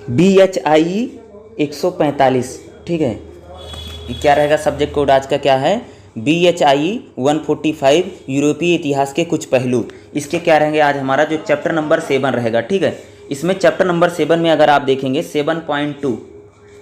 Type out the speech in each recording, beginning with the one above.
BHIE 145, ठीक है। क्या रहेगा सब्जेक्ट कोड आज का, क्या है, BHIE 145 यूरोपीय इतिहास के कुछ पहलू। इसके क्या रहेंगे आज हमारा जो चैप्टर नंबर 7 रहेगा, ठीक है। इसमें चैप्टर नंबर 7 में अगर आप देखेंगे 7.2,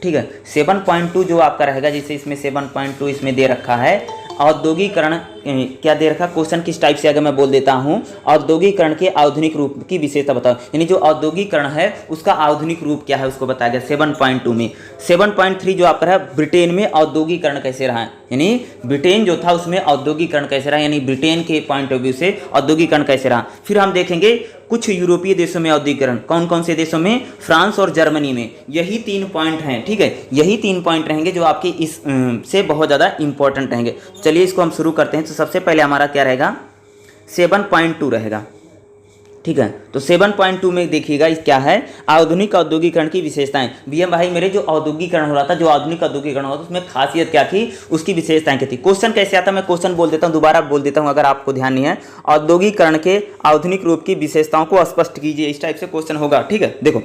ठीक है, 7.2 जो आपका रहेगा, जैसे इसमें 7.2 इसमें दे रखा है औद्योगिकरण, क्या दे रखा क्वेश्चन किस टाइप से, अगर मैं बोल देता हूँ, औद्योगिकरण के आधुनिक रूप की विशेषता बताओ, यानी जो औद्योगिकरण है उसका आधुनिक रूप क्या है उसको बताया गया 7.2 में। 7.3 जो आपका है ब्रिटेन में औद्योगिकरण कैसे रहा है, यानी ब्रिटेन जो था उसमें औद्योगिकरण कैसे रहा, यानी ब्रिटेन के पॉइंट ऑफ व्यू से औद्योगिकरण कैसे रहा। फिर हम देखेंगे कुछ यूरोपीय देशों में औद्योगिकरण, कौन कौन से देशों में, फ्रांस और जर्मनी में। यही 3 पॉइंट हैं, ठीक है, यही 3 पॉइंट रहेंगे जो आपके इस से बहुत ज़्यादा इंपॉर्टेंट रहेंगे। चलिए इसको हम शुरू करते हैं। तो सबसे पहले हमारा क्या रहेगा 7.2 रहेगा, ठीक है। तो 7.2 में देखिएगा इस क्या है, आधुनिक औद्योगिकरण की विशेषताएं। बीएम भाई मेरे जो औद्योगिकरण हो रहा था, जो आधुनिक औद्योगिकरण हो रहा था उसमें खासियत क्या थी, उसकी विशेषताएं क्या थी। क्वेश्चन कैसे आता है, मैं क्वेश्चन बोल देता हूं, दोबारा बोल देता हूं अगर आपको ध्यान नहीं है। औद्योगिकरण के आधुनिक रूप की विशेषताओं को स्पष्ट कीजिए, इस टाइप से क्वेश्चन होगा, ठीक है। देखो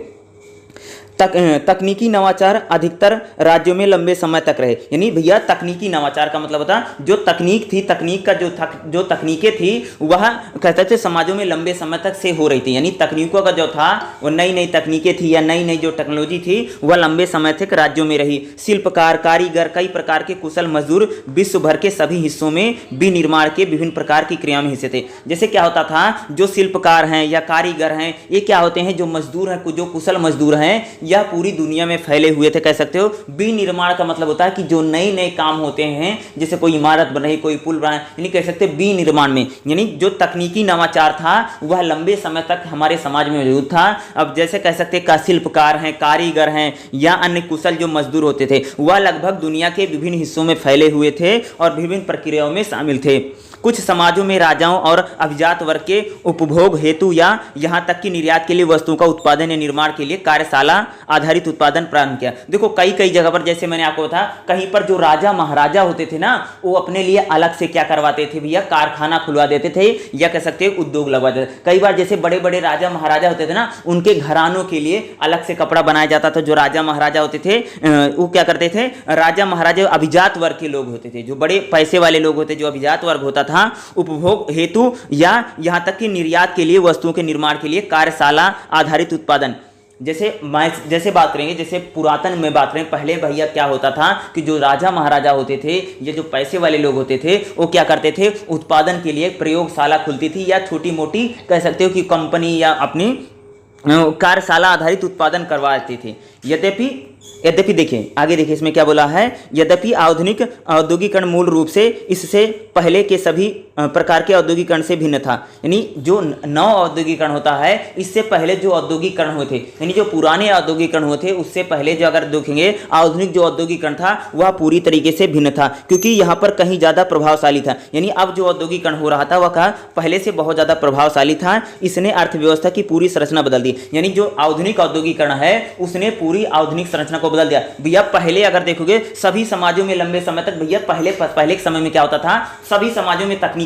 तकनीकी नवाचार अधिकतर राज्यों में लंबे समय तक रहे, यानी भैया तकनीकी नवाचार का मतलब होता जो तकनीक थी, तकनीक का जो तकनीकें थी वह कहते थे समाजों में लंबे समय तक से हो रही थी, यानी तकनीकों का जो था वो नई नई तकनीकें थी या नई नई जो टेक्नोलॉजी थी वह लंबे समय तक राज्यों में रही। शिल्पकार, कारीगर, कई प्रकार के कुशल मजदूर विश्व भर के सभी हिस्सों में विनिर्माण के विभिन्न प्रकार की क्रिया में हिस्से थे। जैसे क्या होता था, जो शिल्पकार हैं या कारीगर हैं, ये क्या होते हैं, जो मजदूर हैं, जो कुशल मजदूर हैं, यह पूरी दुनिया में फैले हुए थे, कह सकते हो। विनिर्माण का मतलब होता है कि जो नए नए काम होते हैं, जैसे कोई इमारत बन रही, कोई पुल बना, यानी कह सकते हैं विनिर्माण में, यानी जो तकनीकी नवाचार था वह लंबे समय तक हमारे समाज में मौजूद था। अब जैसे कह सकते हैं शिल्पकार हैं, कारीगर हैं या अन्य कुशल जो मजदूर होते थे वह लगभग दुनिया के विभिन्न हिस्सों में फैले हुए थे और विभिन्न प्रक्रियाओं में शामिल थे। कुछ समाजों में राजाओं और अभिजात वर्ग के उपभोग हेतु या यहां तक कि निर्यात के लिए वस्तुओं का उत्पादन या निर्माण के लिए कार्यशाला आधारित उत्पादन प्रारंभ किया। देखो कई कई जगह पर, जैसे मैंने आपको बताया, कहीं पर जो राजा महाराजा होते थे ना, वो अपने लिए अलग से क्या करवाते थे भैया, कारखाना खुलवा देते थे या कह सकते हैं उद्योग लगवा देते थे। कई बार जैसे बड़े बड़े राजा महाराजा होते थे ना, उनके घरानों के लिए अलग से कपड़ा बनाया जाता था। जो राजा महाराजा होते थे वो क्या करते थे, राजा महाराजा अभिजात वर्ग के लोग होते थे, जो बड़े पैसे वाले लोग होते, जो अभिजात वर्ग होता था, उपभोग हेतु या यहां तक कि निर्यात के लिए वस्तुओं के निर्माण के लिए कार्यशाला आधारित उत्पादन। जैसे बात करेंगे, जैसे पुरातन में बात करें, पहले भैया क्या होता था कि जो राजा महाराजा होते थे या जो पैसे वाले लोग होते थे वो क्या करते थे, उत्पादन के लिए प्रयोगशाला खुलती थी या छोटी मोटी कह सकते हो कि कंपनी या अपनी कार्यशाला आधारित उत्पादन करवाती थी। यद्यपि देखिए आगे देखिए इसमें क्या बोला है, यद्यपि आधुनिक औद्योगिकरण मूल रूप से इससे पहले के सभी प्रकार के औद्योगिकरण से भिन्न था। यानी जो नव औद्योगिकरण होता है, इससे पहले जो औद्योगिकरण हुए थे, यानी जो पुराने औद्योगिकरण हुए थे उससे पहले जो अगर देखेंगे आधुनिक जो औद्योगिकरण था वह पूरी तरीके से भिन्न था, क्योंकि यहाँ पर कहीं ज़्यादा प्रभावशाली था। यानी अब जो औद्योगिकरण हो रहा था वह पहले से बहुत ज़्यादा प्रभावशाली था। इसने अर्थव्यवस्था की पूरी संरचना बदल दी, यानी जो आधुनिक औद्योगिकरण है उसने पूरी आधुनिक संरचना को बदल दिया। भैया पहले अगर देखोगे सभी समाजों में लंबे समय तक, भैया पहले के समय में क्या होता था, सभी समाजों में तकनीकें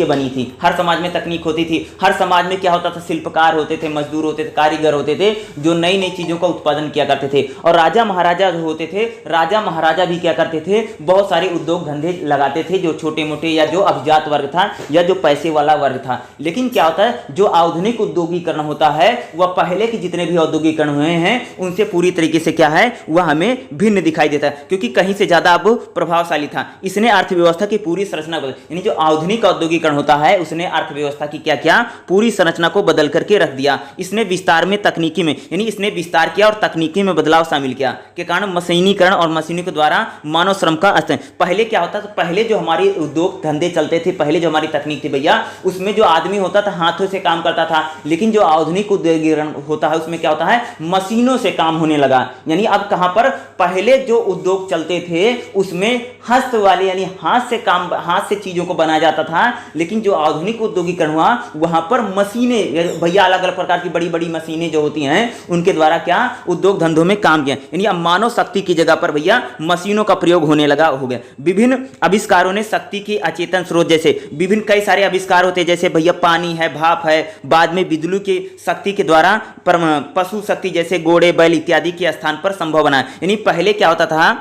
बनी थी, हर समाज में तकनीक होती थी, हर समाज में क्या होता था, शिल्पकार होते थे, मजदूर होते थे, कारीगर होते थे, जो नई नई चीजों का उत्पादन किया करते थे। और राजा महाराजा जो होते थे, राजा महाराजा भी क्या करते थे, बहुत सारे उद्योग धंधे लगाते थे, जो छोटे मोटे या जो अभिजात वर्ग था या जो पैसे वाला वर्ग था। लेकिन क्या होता है, जो आधुनिक उद्योगीकरण होता है वह पहले के जितने भी औद्योगिकरण हुए हैं उनसे पूरी तरीके से क्या है, वह हमें भिन्न दिखाई देता है, क्योंकि कहीं से ज्यादा अब प्रभावशाली था। इसने अर्थव्यवस्था की पूरी संरचना बदल, यानी जो आधुनिक औद्योगिकरण होता है उसने अर्थव्यवस्था की क्या किया, पूरी संरचना को बदल करके रख दिया। इसने विस्तार में तकनीकी में, यानी इसने विस्तार किया और तकनीकी में बदलाव शामिल किया के कारण मशीनीकरण और मशीनों के द्वारा मानव श्रम का अस्तर। पहले क्या होता था, पहले जो हमारे उद्योग धंधे चलते थे, पहले जो हमारी तकनीक थी भैया, उसमें जो आदमी होता था हाथों से काम करता था। लेकिन जो आधुनिक उद्योगीकरण होता है उसमें क्या होता है, मशीनों से काम होने लगा। यानी अब कहां पर, पहले जो उद्योग चलते थे उसमें हस्त वाले यानी हाथ से चीजों को बनाया जाता था। लेकिन जो आधुनिक उद्योगीकरण हुआ वहां पर मशीनें भैया, अलग अलग प्रकार की बड़ी बड़ी मशीनें जो होती हैं उनके द्वारा क्या उद्योग धंधों में काम किया। यानी अब मानव शक्ति की जगह पर भैया मशीनों का प्रयोग होने लगा हो गया। विभिन्न आविष्कारों ने शक्ति की अचेतन स्रोत, जैसे विभिन्न कई सारे आविष्कार होते हैं, जैसे भैया पानी है, भाप है, बाद में बिजली की शक्ति के द्वारा पशु शक्ति जैसे घोड़े बैल इत्यादि के स्थान पर संभव बना। यानी पहले क्या होता था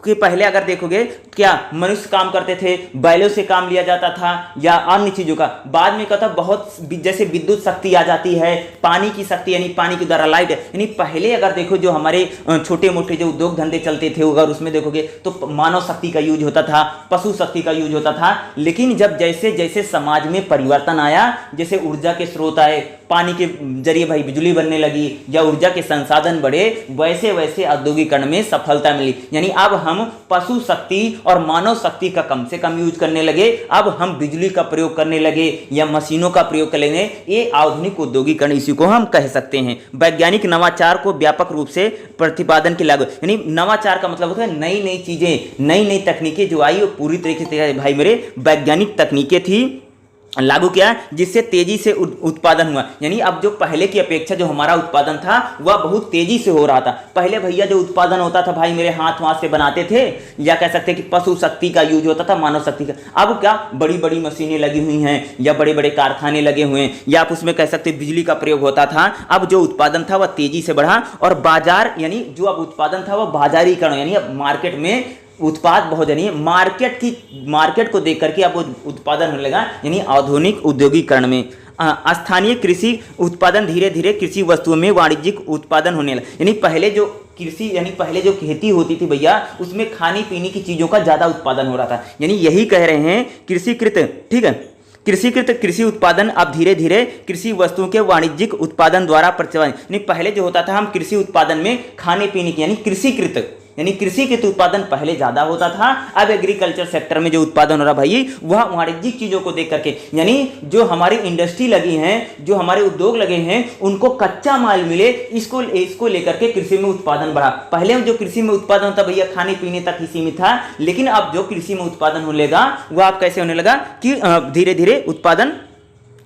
कि पहले अगर देखोगे क्या मनुष्य काम करते थे, बैलों से काम लिया जाता था या अन्य चीज़ों का। बाद में क्या था, बहुत जैसे विद्युत शक्ति आ जाती है, पानी की शक्ति यानी पानी के द्वारा लाइट, यानी पहले अगर देखो जो हमारे छोटे मोटे जो उद्योग धंधे चलते थे अगर उसमें देखोगे तो मानव शक्ति का यूज होता था, पशु शक्ति का यूज होता था। लेकिन जब जैसे जैसे समाज में परिवर्तन आया, जैसे ऊर्जा के स्रोत आए, पानी के जरिए भाई बिजली बनने लगी या ऊर्जा के संसाधन बढ़े, वैसे वैसे औद्योगिकरण में सफलता मिली। यानी अब हम पशु शक्ति और मानव शक्ति का कम से कम यूज करने लगे, अब हम बिजली का प्रयोग करने लगे या मशीनों का प्रयोग करेंगे। ये आधुनिक औद्योगिकरण इसी को हम कह सकते हैं। वैज्ञानिक नवाचार को व्यापक रूप से प्रतिपादन के लागू, यानी नवाचार का मतलब होता है नई नई चीजें, नई नई तकनीकें जो आई वो पूरी तरीके से भाई मेरे वैज्ञानिक तकनीकें थी लागू किया, जिससे तेजी से उत्पादन हुआ। यानी अब जो पहले की अपेक्षा जो हमारा उत्पादन था वह बहुत तेजी से हो रहा था। पहले भैया जो उत्पादन होता था भाई मेरे हाथ से बनाते थे, या कह सकते हैं कि पशु शक्ति का यूज होता था, मानव शक्ति का। अब क्या बड़ी बड़ी मशीनें लगी हुई हैं या बड़े बड़े कारखाने लगे हुए हैं, या आप उसमें कह सकते बिजली का प्रयोग होता था। अब जो उत्पादन था वह तेजी से बढ़ा और बाजार यानी जो अब उत्पादन था वह बाजारीकरण, यानी अब मार्केट में उत्पाद बहुत यानी मार्केट को देख करके अब उत्पादन होने लगा। यानी आधुनिक औद्योगिकरण में स्थानीय कृषि उत्पादन धीरे धीरे कृषि वस्तुओं में वाणिज्यिक उत्पादन होने लगा। यानी पहले जो कृषि यानी पहले जो खेती होती थी भैया, उसमें खाने पीने की चीज़ों का ज़्यादा उत्पादन हो रहा था। यानी यही कह रहे हैं कृषिकृत, ठीक है, कृषिकृत कृषि उत्पादन अब धीरे धीरे कृषि वस्तुओं के वाणिज्यिक उत्पादन द्वारा प्रतिपादन। यानी पहले जो होता था हम कृषि उत्पादन में खाने पीने की यानी कृषिकृत यानी कृषिकृत उत्पादन पहले ज्यादा होता था। अब एग्रीकल्चर सेक्टर में जो उत्पादन हो रहा भाई वह वाणिज्यिक चीजों को देख करके, यानी जो हमारी इंडस्ट्री लगी हैं, जो हमारे उद्योग लगे हैं, उनको कच्चा माल मिले, इसको लेकर के कृषि में उत्पादन बढ़ा। पहले जो कृषि में उत्पादन होता भैया खाने पीने तक ही सीमित था, लेकिन अब जो कृषि में उत्पादन होने लगा वह अब कैसे होने लगा कि धीरे धीरे उत्पादन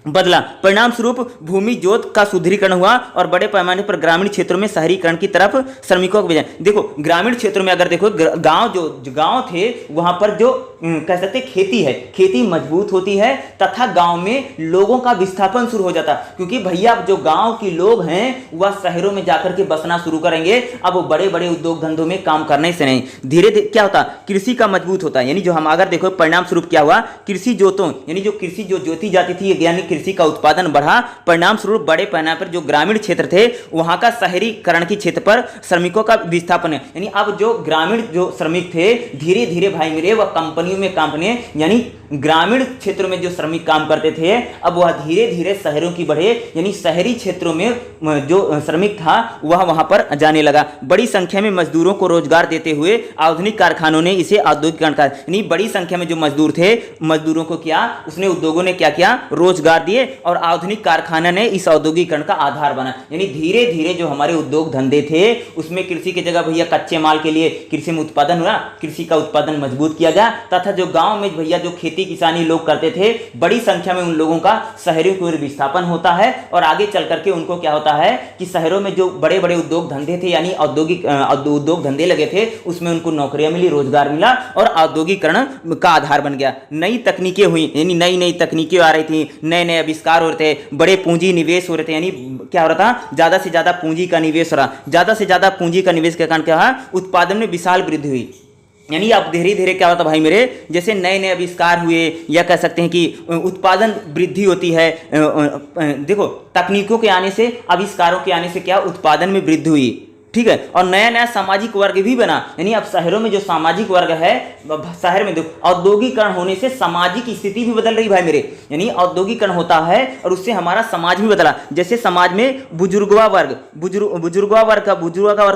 बदला। परिणाम स्वरूप भूमि जोत का सुदृढ़ीकरण हुआ और बड़े पैमाने पर ग्रामीण क्षेत्रों में शहरीकरण की तरफ श्रमिकों को भेजा। देखो ग्रामीण क्षेत्रों में अगर देखो गांव थे वहां पर जो कह सकते खेती है, खेती मजबूत होती है तथा गांव में लोगों का विस्थापन शुरू हो जाता, क्योंकि भैया अब जो गांव के लोग हैं वह शहरों में जाकर के बसना शुरू करेंगे। अब वो बड़े बड़े उद्योग धंधों में काम करने से नहीं, धीरे धीरे क्या होता कृषि का मजबूत होता है। यानी जो हम अगर देखो परिणाम स्वरूप क्या हुआ, कृषि जोतों यानी जो कृषि जो जोती जाती थी यानी कृषि का उत्पादन बढ़ा। परिणाम स्वरूप बड़े पैमाने पर जो ग्रामीण क्षेत्र थे वहां का शहरीकरण की क्षेत्र पर श्रमिकों का विस्थापन है। यानी अब जो ग्रामीण जो श्रमिक थे धीरे धीरे भाई मेरे वह कंपनियों में काम करने, यानी ग्रामीण क्षेत्रों में जो श्रमिक काम करते थे अब वह धीरे धीरे शहरों की बढ़े, यानी शहरी क्षेत्रों में जो श्रमिक था वह वहां पर जाने लगा। बड़ी संख्या में मजदूरों को रोजगार देते हुए आधुनिक कारखानों ने इसे औद्योगिकरण कहा। यानी बड़ी संख्या में जो मजदूर थे, मजदूरों को क्या उसने उद्योगों ने क्या किया रोजगार दिए और आधुनिक कारखाना ने इस औद्योगिकरण का आधार बना। यानी धीरे धीरे जो हमारे उद्योग धंधे थे उसमें कृषि की जगह भैया कच्चे माल के लिए कृषि में उत्पादन हुआ, कृषि का उत्पादन मजबूत किया गया तथा जो गांव में भैया जो खेती किसानी लोग करते थे बड़ी संख्या में उन लोगों का शहरों की ओर विस्थापन होता है और आगे चल करके उनको क्या होता है कि शहरों में जो बड़े बड़े उद्योग धंधे थे यानी औद्योगिक उद्योग धंधे लगे थे उसमें उनको नौकरियां मिली, रोजगार मिला और औद्योगिकरण का आधार बन गया। नई तकनीकें हुई, यानी नई नई तकनीकें आ रही थी, नए नए आविष्कार हो रहे थे, बड़े पूंजी निवेश हो रहे थे। यानी क्या हो रहा था ज्यादा से ज्यादा पूंजी का निवेश हो रहा, ज्यादा से ज्यादा पूंजी का निवेश के कारण क्या उत्पादन में विशाल वृद्धि हुई। यानी अब धीरे धीरे क्या होता भाई मेरे जैसे नए नए आविष्कार हुए या कह सकते हैं कि उत्पादन वृद्धि होती है। देखो तकनीकों के आने से, आविष्कारों के आने से क्या उत्पादन में वृद्धि हुई, ठीक है, और नया नया सामाजिक वर्ग भी बना। यानी अब शहरों में जो सामाजिक वर्ग है, शहर में देखो औद्योगिकरण होने से सामाजिक स्थिति भी बदल रही भाई मेरे, यानी औद्योगिकरण होता है और उससे हमारा समाज भी बदला। जैसे समाज में बुजुर्गवा वर्ग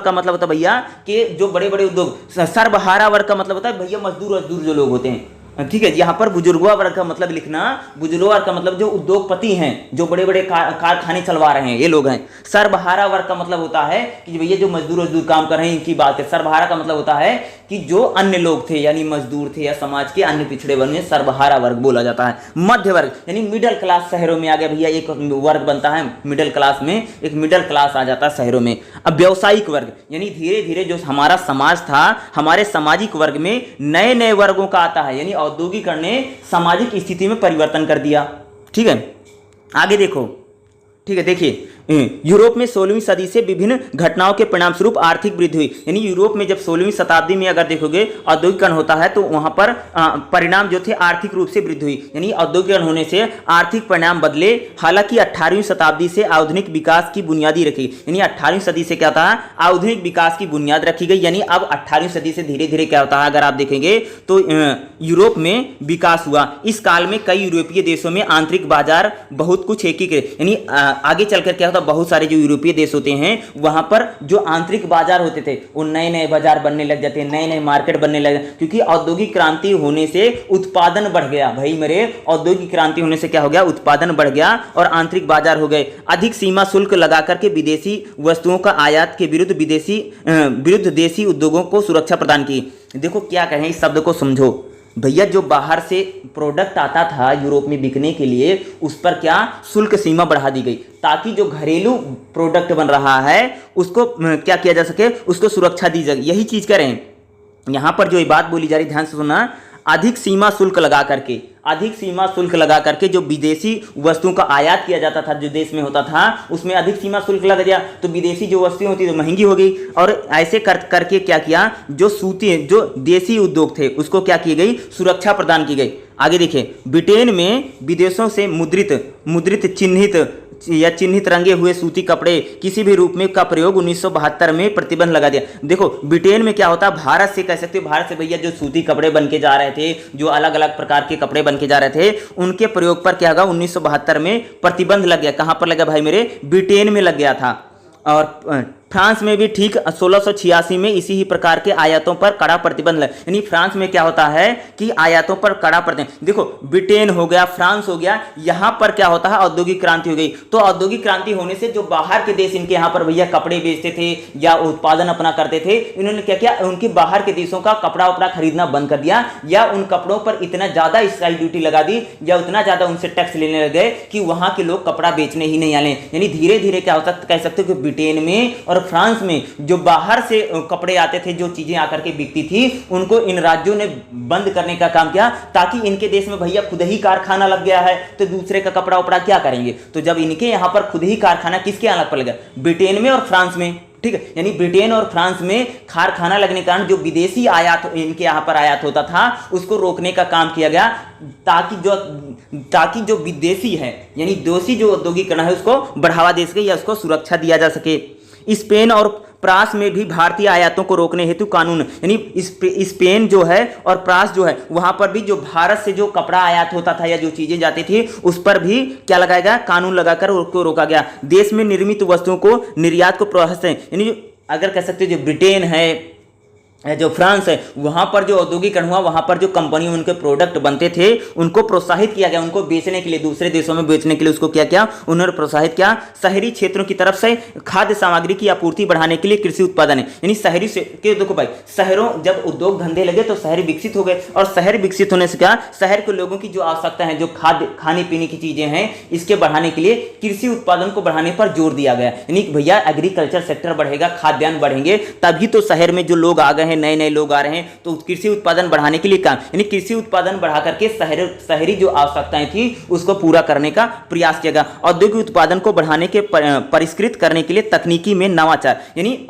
का मतलब होता है भैया कि जो बड़े बड़े उद्योग, सर्वहारा वर्ग का मतलब होता है भैया मजदूर जो लोग होते हैं, ठीक है। यहाँ पर बुजुर्गवा वर्ग का मतलब लिखना, बुजुर्गवा वर्ग का मतलब जो उद्योगपति हैं, जो बड़े बड़े कारखाने चलवा रहे हैं ये लोग हैं। सर्वहारा वर्ग का मतलब होता है कि भैया जो मजदूर काम कर रहे हैं इनकी बात है। सर्वहारा का मतलब होता है कि जो अन्य लोग थे यानी मजदूर थे या समाज के अन्य पिछड़े वर्ग में सर्वहारा वर्ग बोला जाता है। मध्य वर्ग यानी मिडिल क्लास शहरों में आ गया भैया, एक वर्ग बनता है मिडिल क्लास में, एक मिडिल क्लास आ जाता है शहरों में। अब व्यावसायिक वर्ग यानी धीरे धीरे जो हमारा समाज था, हमारे सामाजिक वर्ग में नए नए वर्गों का आता है, यानी औद्योगिकरण ने सामाजिक स्थिति में परिवर्तन कर दिया, ठीक है। आगे देखो, ठीक है, देखिए यूरोप में 16वीं सदी से विभिन्न घटनाओं के परिणाम स्वरूप आर्थिक वृद्धि हुई। यानी यूरोप में जब 16वीं शताब्दी में अगर देखोगे औद्योगिकरण होता है तो वहां पर परिणाम जो थे आर्थिक रूप से वृद्धि हुई, यानी औद्योगिकरण होने से आर्थिक परिणाम बदले। हालांकि 18वीं शताब्दी से आधुनिक विकास की बुनियादी रखी, यानी 18वीं सदी से क्या था, आधुनिक विकास की बुनियाद रखी गई। यानी अब 18वीं सदी से धीरे धीरे क्या होता है, अगर आप देखेंगे तो यूरोप में विकास हुआ। इस काल में कई यूरोपीय देशों में आंतरिक बाजार बहुत कुछ एकीकृत, यानी आगे चलकर क्या होता, बहुत सारे जो यूरोपीय देश होते हैं वहां पर जो आंतरिक बाजार होते थे वो नए नए बाजार बनने लग जाते हैं, नए नए मार्केट बनने लग जाते, क्योंकि औद्योगिक क्रांति होने से उत्पादन बढ़ गया। भाई मेरे, औद्योगिक क्रांति होने से क्या हो गया, उत्पादन बढ़ गया और आंतरिक बाजार हो गए। अधिक सीमा शुल्क लगा करके विदेशी वस्तुओं का आयात के विरुद्ध देशी उद्योगों को सुरक्षा प्रदान की। देखो क्या कहें, इस शब्द को समझो भैया। जो बाहर से प्रोडक्ट आता था यूरोप में बिकने के लिए, उस पर क्या शुल्क सीमा बढ़ा दी गई, ताकि जो घरेलू प्रोडक्ट बन रहा है उसको क्या किया जा सके, उसको सुरक्षा दी जाए। यही चीज करें यहां पर जो ये बात बोली जा रही, ध्यान से सुनना। अधिक सीमा शुल्क लगा करके जो विदेशी वस्तुओं का आयात किया जाता था, जो देश में होता था उसमें अधिक सीमा शुल्क लगा दिया, तो विदेशी जो वस्तुएं होती तो महंगी हो गई। और ऐसे करके क्या किया, जो देसी उद्योग थे उसको क्या की गई, सुरक्षा प्रदान की गई। आगे देखिए, ब्रिटेन में विदेशों से मुद्रित चिन्हित रंगे हुए सूती कपड़े किसी भी रूप में का प्रयोग 1972 में प्रतिबंध लगा दिया। देखो ब्रिटेन में क्या होता, भारत से कह सकते हो, भारत से भैया जो सूती कपड़े बन के जा रहे थे, जो अलग अलग प्रकार के कपड़े बन के जा रहे थे, उनके प्रयोग पर क्या होगा, 1972 में प्रतिबंध लग गया। कहां पर लगा भाई मेरे, ब्रिटेन में लग गया था। और फ्रांस में भी ठीक 1686 में इसी ही प्रकार के आयातों पर कड़ा प्रतिबंध लगा। यानी फ्रांस में क्या होता है कि आयातों पर कड़ा प्रतिबंध। देखो ब्रिटेन हो गया, फ्रांस हो गया, यहां पर क्या होता है, औद्योगिक क्रांति हो गई। तो औद्योगिक क्रांति होने से जो बाहर के देश इनके यहां पर भैया कपड़े बेचते थे या उत्पादन अपना करते थे, इन्होंने क्या किया, उनके बाहर के देशों का कपड़ा उपड़ा खरीदना बंद कर दिया, या उन कपड़ों पर इतना ज्यादा एक्साइज ड्यूटी लगा दी, या उतना ज्यादा उनसे टैक्स लेने लग गए कि वहां के लोग कपड़ा बेचने ही नहीं आने। यानी धीरे धीरे क्या होता, कह सकते हो कि ब्रिटेन में और फ्रांस में जो बाहर से कपड़े आते थे, जो चीजें आकर के बिकती थी, उनको इन राज्यों ने बंद करने का काम किया, ताकि इनके देश में भैया खुद ही कारखाना लग गया है तो दूसरे का कपड़ा उपड़ा क्या करेंगे। तो जब इनके यहां पर खुद ही कारखाना किसके यहां पर लगा, ब्रिटेन में और फ्रांस में, ठीक है। यानी ब्रिटेन और फ्रांस में कारखाना लगने के कारण जो विदेशी आयात इनके यहां पर आयात होता था उसको रोकने का काम किया गया, ताकि जो विदेशी है, यानी देशी जो औद्योगिकरण है उसको बढ़ावा दे सके या उसको सुरक्षा दिया जा सके। स्पेन और प्रास में भी भारतीय आयातों को रोकने हेतु कानून, यानी स्पेन जो है और प्रास जो है, वहां पर भी जो भारत से जो कपड़ा आयात होता था या जो चीजें जाती थी उस पर भी क्या लगाया गया, कानून लगाकर उसको रोका गया। देश में निर्मित वस्तुओं को निर्यात को प्रोत्साहन, यानी अगर कह सकते हो जो ब्रिटेन है, जो फ्रांस है, वहां पर जो औद्योगिकरण हुआ, वहां पर जो कंपनी उनके प्रोडक्ट बनते थे उनको प्रोत्साहित किया गया, उनको बेचने के लिए, दूसरे देशों में बेचने के लिए उसको क्या किया, उन्होंने प्रोत्साहित किया। शहरी क्षेत्रों की तरफ से खाद्य सामग्री की आपूर्ति बढ़ाने के लिए कृषि उत्पादन है, यानी शहरी से देखो भाई, शहरों जब उद्योग धंधे लगे तो शहर विकसित हो गए, और शहर विकसित होने से क्या, शहर के लोगों की जो आवश्यकता है, जो खाने पीने की चीजें हैं, इसके बढ़ाने के लिए कृषि उत्पादन को बढ़ाने पर जोर दिया गया। यानी भैया एग्रीकल्चर सेक्टर बढ़ेगा, खाद्यान्न बढ़ेंगे, तभी तो शहर में जो लोग आ गए, नए नए लोग आ रहे हैं, तो कृषि उत्पादन बढ़ाने के लिए काम, यानी कृषि उत्पादन बढ़ा करके शहरी जो आवश्यकताएं थी उसको पूरा करने का प्रयास किया गया। औद्योगिक उत्पादन को बढ़ाने के परिष्कृत करने के लिए तकनीकी में नवाचार, यानी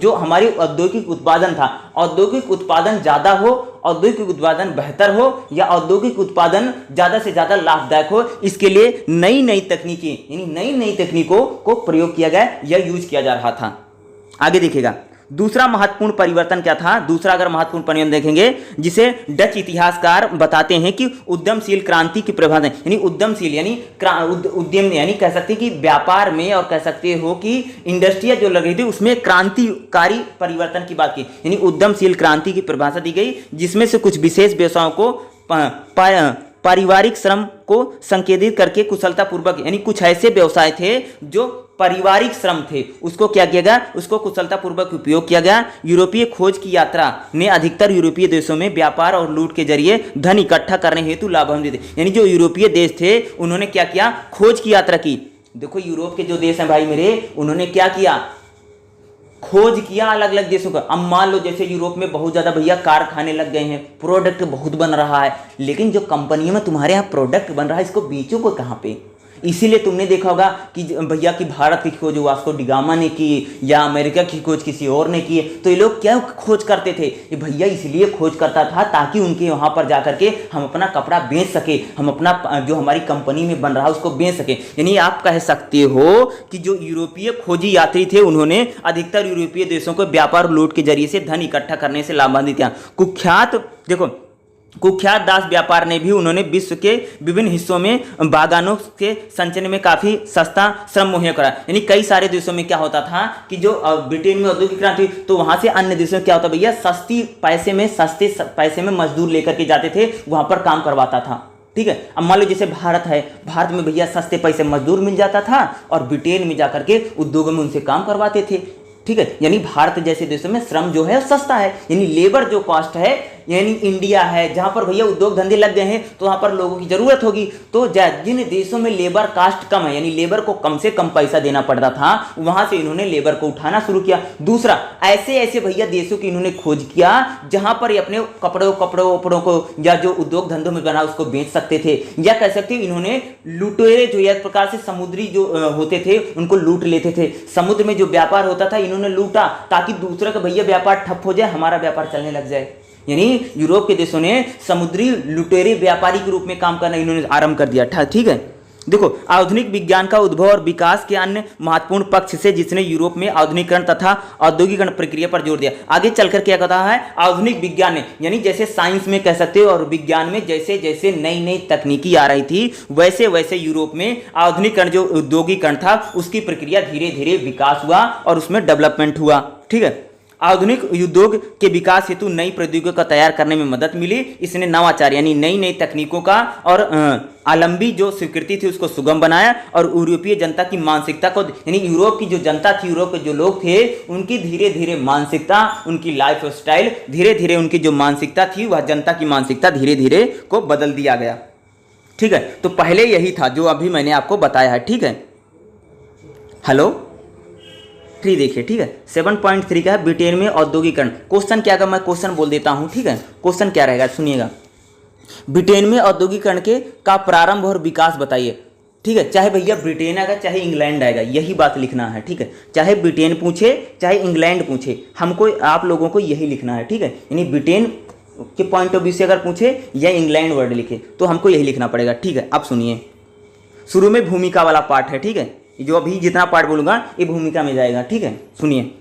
जो हमारी औद्योगिक उत्पादन था, औद्योगिक उत्पादन ज्यादा हो, औद्योगिक उत्पादन बेहतर हो, या औद्योगिक उत्पादन ज्यादा से ज्यादा लाभदायक हो, इसके लिए नई नई तकनीकी, यानी नई नई तकनीकों को प्रयोग किया गया या यूज किया जा रहा था। आगे देखिएगा, दूसरा महत्वपूर्ण परिवर्तन क्या था, दूसरा अगर महत्वपूर्ण परिवर्तन देखेंगे, जिसे डच इतिहासकार बताते हैं कि उद्यमशील क्रांति की प्रभाव, यानी उद्यमशील यानी उद्यम, यानी कह सकते हैं कि व्यापार में, और कह सकते हो कि इंडस्ट्रिया जो लग रही थी उसमें क्रांतिकारी परिवर्तन की बात की, यानी उद्यमशील क्रांति की परिभाषा दी गई, जिसमें से कुछ विशेष व्यवसायों को पारिवारिक श्रम को संकेतित करके कुशलतापूर्वक, यानी कुछ ऐसे व्यवसाय थे जो पारिवारिक श्रम थे, उसको क्या किया गया, उसको कुशलतापूर्वक उपयोग किया गया। यूरोपीय खोज की यात्रा ने अधिकतर यूरोपीय देशों में व्यापार और लूट के जरिए धन इकट्ठा करने हेतु लाभान्वित थे, यानी जो यूरोपीय देश थे उन्होंने क्या किया, खोज की यात्रा की। देखो यूरोप के जो देश हैं भाई मेरे, उन्होंने क्या किया, खोज किया अलग अलग देशों का। अब मान लो जैसे यूरोप में बहुत ज्यादा भैया कारखाने लग गए हैं, प्रोडक्ट बहुत बन रहा है, लेकिन जो कंपनियों में तुम्हारे यहाँ प्रोडक्ट बन रहा है इसको बेचो को कहाँ पे, इसीलिए तुमने देखा होगा कि भैया कि भारत की खोज वास्को डी गामा ने की या अमेरिका की खोज किसी और ने की, तो ये लोग क्या खोज करते थे? ये भैया इसलिए खोज करता था ताकि उनके वहां पर जाकर के हम अपना कपड़ा बेच सके, हम अपना जो हमारी कंपनी में बन रहा है उसको बेच सके। यानी आप कह सकते हो कि जो यूरोपीय खोजी यात्री थे उन्होंने अधिकतर यूरोपीय देशों को व्यापार लूट के जरिए से धन इकट्ठा करने से लाभान्वित किया। कुख्यात दास व्यापार ने भी उन्होंने विश्व के विभिन्न हिस्सों में बागानों के संचय में काफी सस्ता श्रम मुहैया करा। यानी कई सारे देशों में क्या होता था कि जो ब्रिटेन में औद्योगिक क्रांति, तो वहां से अन्य देशों में क्या होता भैया, सस्ते पैसे में मजदूर लेकर के जाते थे, वहां पर काम करवाता था। ठीक है, अब मान लो जैसे भारत है, भारत में भैया सस्ते पैसे मजदूर मिल जाता था और ब्रिटेन में जाकर के उद्योगों में उनसे काम करवाते थे। ठीक है, यानी भारत जैसे देशों में श्रम जो है सस्ता है, यानी लेबर जो कॉस्ट है, यानी इंडिया है जहां पर भैया उद्योग धंधे लग गए हैं तो वहां पर लोगों की जरूरत होगी, तो जिन देशों में लेबर कास्ट कम है, यानी लेबर को कम से कम पैसा देना पड़ता था, वहां से इन्होंने लेबर को उठाना शुरू किया। दूसरा, ऐसे ऐसे भैया देशों की इन्होंने खोज किया जहां पर ये अपने कपड़ों को या जो उद्योग धंधों में बना उसको बेच सकते थे, या कह सकते इन्होंने लुटेरे जो एक प्रकार से समुद्री जो होते थे उनको लूट लेते थे। समुद्र में जो व्यापार होता था इन्होंने लूटा ताकि दूसरे का भैया व्यापार ठप हो जाए, हमारा व्यापार चलने लग जाए। यानी यूरोप के देशों ने समुद्री लुटेरे व्यापारी के रूप में काम करना इन्होंने आरंभ कर दिया। ठीक है, देखो आधुनिक विज्ञान का उद्भव और विकास के अन्य महत्वपूर्ण पक्ष से जिसने यूरोप में आधुनिकीकरण तथा औद्योगिकरण प्रक्रिया पर जोर दिया। आगे चलकर क्या कहता है, आधुनिक विज्ञान ने, यानी जैसे साइंस में कह सकते हो और विज्ञान में जैसे जैसे नई नई तकनीकी आ रही थी वैसे वैसे यूरोप में आधुनिकीकरण जो औद्योगिकरण था उसकी प्रक्रिया धीरे धीरे विकास हुआ और उसमें डेवलपमेंट हुआ। ठीक है, आधुनिक उद्योग के विकास हेतु नई प्रौद्योगिकियों का तैयार करने में मदद मिली। इसने नवाचार यानी नई नई तकनीकों का और आलंबी जो स्वीकृति थी उसको सुगम बनाया और यूरोपीय जनता की मानसिकता को, यानी यूरोप की जो जनता थी, यूरोप के जो लोग थे उनकी धीरे धीरे मानसिकता, उनकी लाइफ स्टाइल, धीरे धीरे उनकी जो मानसिकता थी वह जनता की मानसिकता धीरे धीरे को बदल दिया गया। ठीक है, तो पहले यही था जो अभी मैंने आपको बताया है। ठीक है, हेलो 3 देखिए। ठीक है, 7.3 का है ब्रिटेन में औद्योगिकरण। क्वेश्चन क्या का मैं क्वेश्चन बोल देता हूं। ठीक है, क्वेश्चन क्या रहेगा सुनिएगा, ब्रिटेन में औद्योगिकरण का प्रारंभ और विकास बताइए। ठीक है, चाहे भैया ब्रिटेन आएगा चाहे इंग्लैंड आएगा, यही बात लिखना है। ठीक है, चाहे ब्रिटेन पूछे चाहे इंग्लैंड पूछे, हमको आप लोगों को यही लिखना है। ठीक है, यानी ब्रिटेन के पॉइंट ऑफ व्यू से अगर पूछे या इंग्लैंड वर्ड लिखे तो हमको यही लिखना पड़ेगा। ठीक है, अब सुनिए, शुरू में भूमिका वाला पार्ट है। ठीक है, जो अभी जितना पार्ट बोलूंगा ये भूमिका में जाएगा। ठीक है, सुनिए,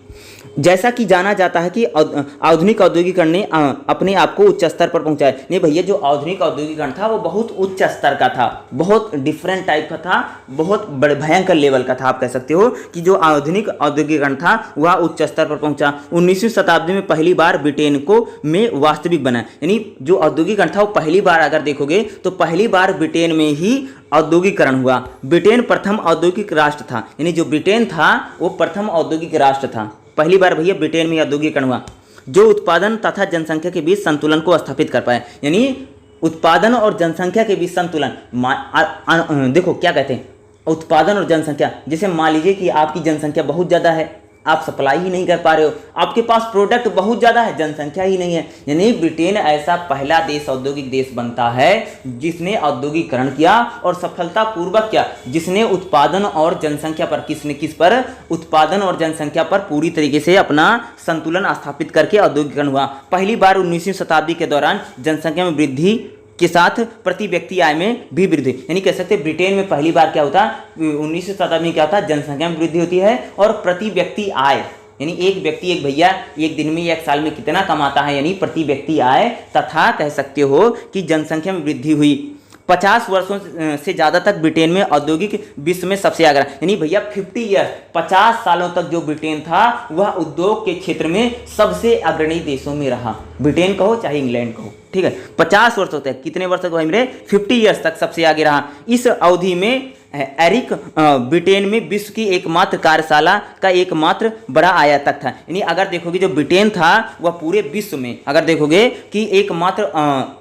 जैसा कि जाना जाता है कि आधुनिक औद्योगिकरण ने अपने आप को उच्च स्तर पर पहुंचाया। नहीं भैया, जो आधुनिक औद्योगिकरण था वो बहुत उच्च स्तर का था, बहुत डिफरेंट टाइप का था, बहुत बड़े भयंकर लेवल का था। आप कह सकते हो कि जो आधुनिक औद्योगिकरण था वह उच्च स्तर पर पहुंचा। 19वीं शताब्दी में पहली बार ब्रिटेन को में वास्तविक बना, यानी जो औद्योगिकरण था वो पहली बार अगर देखोगे तो पहली बार ब्रिटेन में ही औद्योगिकरण हुआ। ब्रिटेन प्रथम औद्योगिक राष्ट्र था, यानी जो ब्रिटेन था वो प्रथम औद्योगिक राष्ट्र था। पहली बार भैया ब्रिटेन में औद्योगिकरण हुआ जो उत्पादन तथा जनसंख्या के बीच संतुलन को स्थापित कर पाए। यानी उत्पादन और जनसंख्या के बीच संतुलन, देखो क्या कहते हैं, उत्पादन और जनसंख्या। जैसे मान लीजिए कि आपकी जनसंख्या बहुत ज़्यादा है, आप सप्लाई ही नहीं कर पा रहे हो, आपके पास प्रोडक्ट बहुत ज़्यादा है, जनसंख्या ही नहीं है। यानी ब्रिटेन ऐसा पहला देश, औद्योगिक देश बनता है जिसने औद्योगिकरण किया और सफलतापूर्वक किया, जिसने उत्पादन और जनसंख्या पर उत्पादन और जनसंख्या पर पूरी तरीके से अपना संतुलन स्थापित करके औद्योगिकरण हुआ। पहली बार 19वीं शताब्दी के दौरान जनसंख्या में वृद्धि के साथ प्रति व्यक्ति आय में भी वृद्धि, यानी कह सकते ब्रिटेन में पहली बार क्या होता, 19वीं शताब्दी में क्या होता, जनसंख्या में वृद्धि होती है और प्रति व्यक्ति आय, यानी एक व्यक्ति, एक भैया एक दिन में या एक साल में कितना कमाता है, यानी प्रति व्यक्ति आय, तथा कह सकते हो कि जनसंख्या में वृद्धि हुई। 50 वर्षों से ज़्यादा तक ब्रिटेन में औद्योगिक विश्व में सबसे आगे रहा, यानी भैया 50 ईयर 50 सालों तक जो ब्रिटेन था वह उद्योग के क्षेत्र में सबसे अग्रणी देशों में रहा। ब्रिटेन कहो चाहे इंग्लैंड कहो। ठीक है, 50 वर्षों तक, कितने वर्ष तक भाई मेरे, 50 ईयर्स तक सबसे आगे रहा। इस अवधि में एरिक ब्रिटेन में विश्व की एकमात्र कार्यशाला का एकमात्र बड़ा आयातक था। यानी अगर देखोगे जो ब्रिटेन था वह पूरे विश्व में अगर देखोगे कि एकमात्र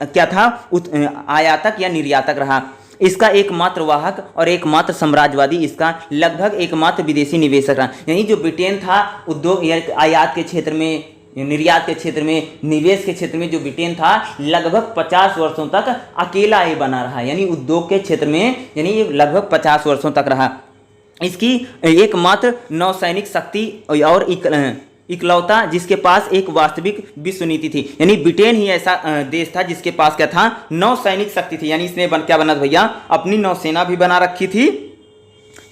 क्या था, आयातक या निर्यातक रहा। इसका एकमात्र वाहक और एकमात्र साम्राज्यवादी, इसका लगभग एकमात्र विदेशी निवेशक रहा। यानी जो ब्रिटेन था उद्योग आयात के क्षेत्र में, निर्यात के क्षेत्र में, निवेश के क्षेत्र में जो ब्रिटेन था लगभग 50 वर्षों तक अकेला ये बना रहा, यानी उद्योग के क्षेत्र में यानी ये लगभग 50 वर्षों तक रहा। इसकी एकमात्र नौसैनिक शक्ति और इकलौता जिसके पास एक वास्तविक विश्व नीति थी, यानी ब्रिटेन ही ऐसा देश था जिसके पास क्या था, नौसैनिक शक्ति थी, यानी इसने क्या बना था भैया, अपनी नौसेना भी बना रखी थी।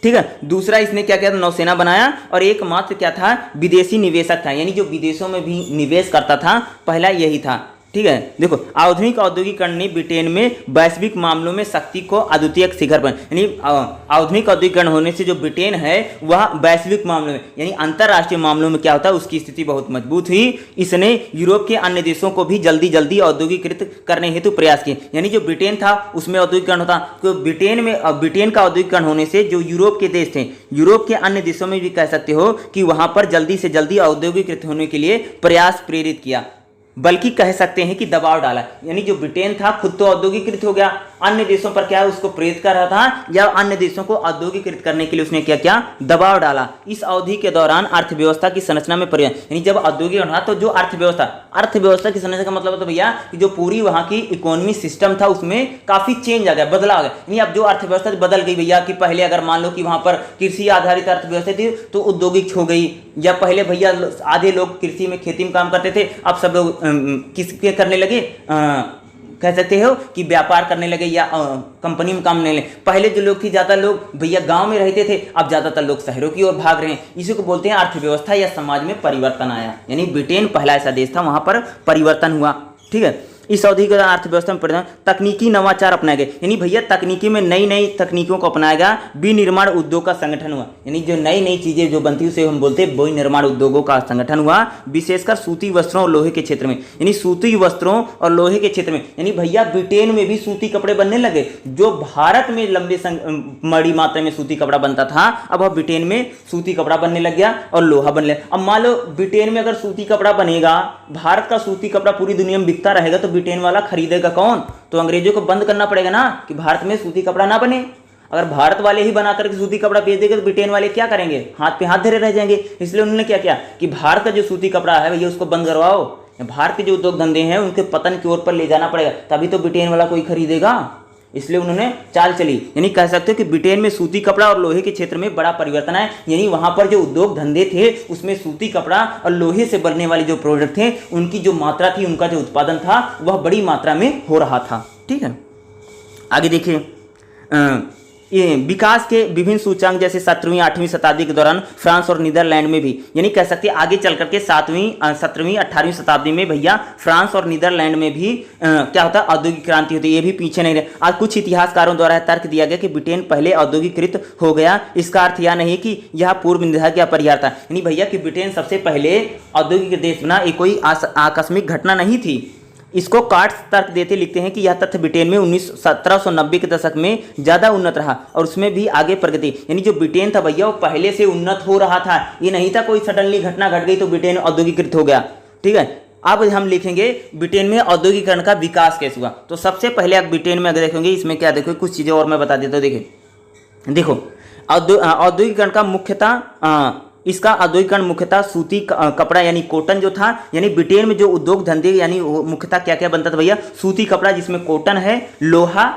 ठीक है, दूसरा इसने क्या किया था, नौसेना बनाया, और एकमात्र क्या था, विदेशी निवेशक था, यानी जो विदेशों में भी निवेश करता था, पहला यही था। ठीक है, देखो आधुनिक औद्योगिकरण ने ब्रिटेन में वैश्विक मामलों में शक्ति को अद्वितीय शिखर पर, यानी आधुनिक औद्योगिकरण होने से जो ब्रिटेन है वह वैश्विक मामलों में यानी अंतर्राष्ट्रीय मामलों में क्या होता है, उसकी स्थिति बहुत मजबूत हुई। इसने यूरोप के अन्य देशों को भी जल्दी जल्दी औद्योगिकृत करने हेतु प्रयास किए, यानी जो ब्रिटेन था उसमें औद्योगिकरण होता, तो ब्रिटेन का औद्योगिकरण होने से जो यूरोप के देश थे, यूरोप के अन्य देशों में भी कह सकते हो कि वहां पर जल्दी से जल्दी औद्योगिकृत होने के लिए प्रयास प्रेरित किया, बल्कि कह सकते हैं कि दबाव डाला। यानी जो ब्रिटेन था खुद तो औद्योगिकृत हो गया, अन्य देशों पर क्या है उसको प्रेरित कर रहा था, या अन्य देशों को औद्योगिकृत करने के लिए उसने क्या किया, दबाव डाला। इस अवधि के दौरान अर्थव्यवस्था की संरचना में परिवर्तन, यानी जब औद्योगिक होना तो जो अर्थव्यवस्था की संरचना का मतलब तो भैया कि जो पूरी वहां की इकोनॉमी सिस्टम था उसमें काफी चेंज आ गया, बदलाव आ गया। यानी अब जो अर्थव्यवस्था बदल गई भैया, कि पहले अगर मान लो कि वहां पर कृषि आधारित अर्थव्यवस्था थी तो औद्योगिक हो गई, या पहले भैया आधे लोग कृषि में खेती में काम करते थे, अब सब लोग किसके करने लगे, कह सकते हो कि व्यापार करने लगे या कंपनी में काम करने लगे। पहले जो लोग थे ज्यादा लोग भैया गांव में रहते थे, अब ज्यादातर लोग शहरों की ओर भाग रहे हैं। इसी को बोलते हैं अर्थव्यवस्था या समाज में परिवर्तन आया, यानी ब्रिटेन पहला ऐसा देश था वहां पर परिवर्तन हुआ। ठीक है, इस अवधि के दौरान अर्थव्यवस्था में परिवर्तन, तकनीकी नवाचार अपनाए गए, यानी भैया तकनीकी में नई नई तकनीकों को अपनाया गया। विनिर्माण उद्योग का संगठन हुआ, यानी जो नई नई चीजें जो बनती है उसे हम बोलते हैं विनिर्माण उद्योगों का संगठन हुआ, विशेषकर सूती वस्त्रों और लोहे के क्षेत्र में, यानी सूती वस्त्रों और लोहे के क्षेत्र में, यानी भैया ब्रिटेन में भी सूती कपड़े बनने लगे। जो भारत में बड़ी मात्रा में सूती कपड़ा बनता था, अब ब्रिटेन में सूती कपड़ा बनने लग गया और लोहा बनने लगा। अब मान लो ब्रिटेन में अगर सूती कपड़ा बनेगा, भारत का सूती कपड़ा पूरी दुनिया में बिकता रहेगा, तो ब्रिटेन वाला खरीदेगा कौन, तो अंग्रेजों को बंद करना पड़ेगा ना कि भारत में सूती कपड़ा ना बने। अगर भारत वाले ही बना करके सूती कपड़ा बेच देंगे तो ब्रिटेन वाले क्या करेंगे, हाथ पे हाथ धरे रह जाएंगे। इसलिए उन्होंने क्या किया कि भारत का जो सूती कपड़ा है भैया उसको बंद करवाओ, भारत के जो उद्योग धंधे हैं उनके पतन की ओर पर ले जाना पड़ेगा, तभी तो ब्रिटेन वाला कोई खरीदेगा। इसलिए उन्होंने चाल चली, यानी कह सकते हो कि ब्रिटेन में सूती कपड़ा और लोहे के क्षेत्र में बड़ा परिवर्तन है। यानी वहां पर जो उद्योग धंधे थे उसमें सूती कपड़ा और लोहे से बनने वाले जो प्रोडक्ट थे उनकी जो मात्रा थी, उनका जो उत्पादन था वह बड़ी मात्रा में हो रहा था। ठीक है, आगे देखिए ये विकास के विभिन्न सूचकांक जैसे 7वीं 8वीं शताब्दी के दौरान फ्रांस और नीदरलैंड में भी, यानी कह सकते हैं आगे चल करके 7वीं 17वीं 18वीं शताब्दी में भैया फ्रांस और नीदरलैंड में भी क्या होता है, औद्योगिक क्रांति होती है। ये भी पीछे नहीं रहे। आज कुछ इतिहासकारों द्वारा तर्क दिया गया कि ब्रिटेन पहले औद्योगिकृत हो गया। इसका अर्थ यह नहीं कि यह पूर्व निर्धारित या अपरिहार्य था, यानी भैया कि ब्रिटेन सबसे पहले औद्योगिक देश बना, ये कोई आकस्मिक घटना नहीं थी। इसको कार्ड्स तर्क देते लिखते हैं कि यह तथ्य ब्रिटेन में 1790 के दशक में ज़्यादा उन्नत रहा और उसमें भी आगे प्रगति, यानी जो ब्रिटेन था भैया वो पहले से उन्नत हो रहा था। ये नहीं था कोई सडनली घटना घट गई तो ब्रिटेन औद्योगिकृत हो गया। ठीक है, अब हम लिखेंगे ब्रिटेन में औद्योगिकरण का विकास कैसे हुआ। तो सबसे पहले आप ब्रिटेन में अगर देखेंगे, इसमें क्या देखो कुछ चीज़ें और मैं बता देता हूँ। देखो औद्योगिकरण का मुख्यतः इसका औद्योगिकरण मुख्यतः सूती कपड़ा यानी कॉटन जो था, यानी ब्रिटेन में जो उद्योग धंधे यानी मुख्यतः क्या क्या बनता था भैया, सूती कपड़ा जिसमें कॉटन है, लोहा,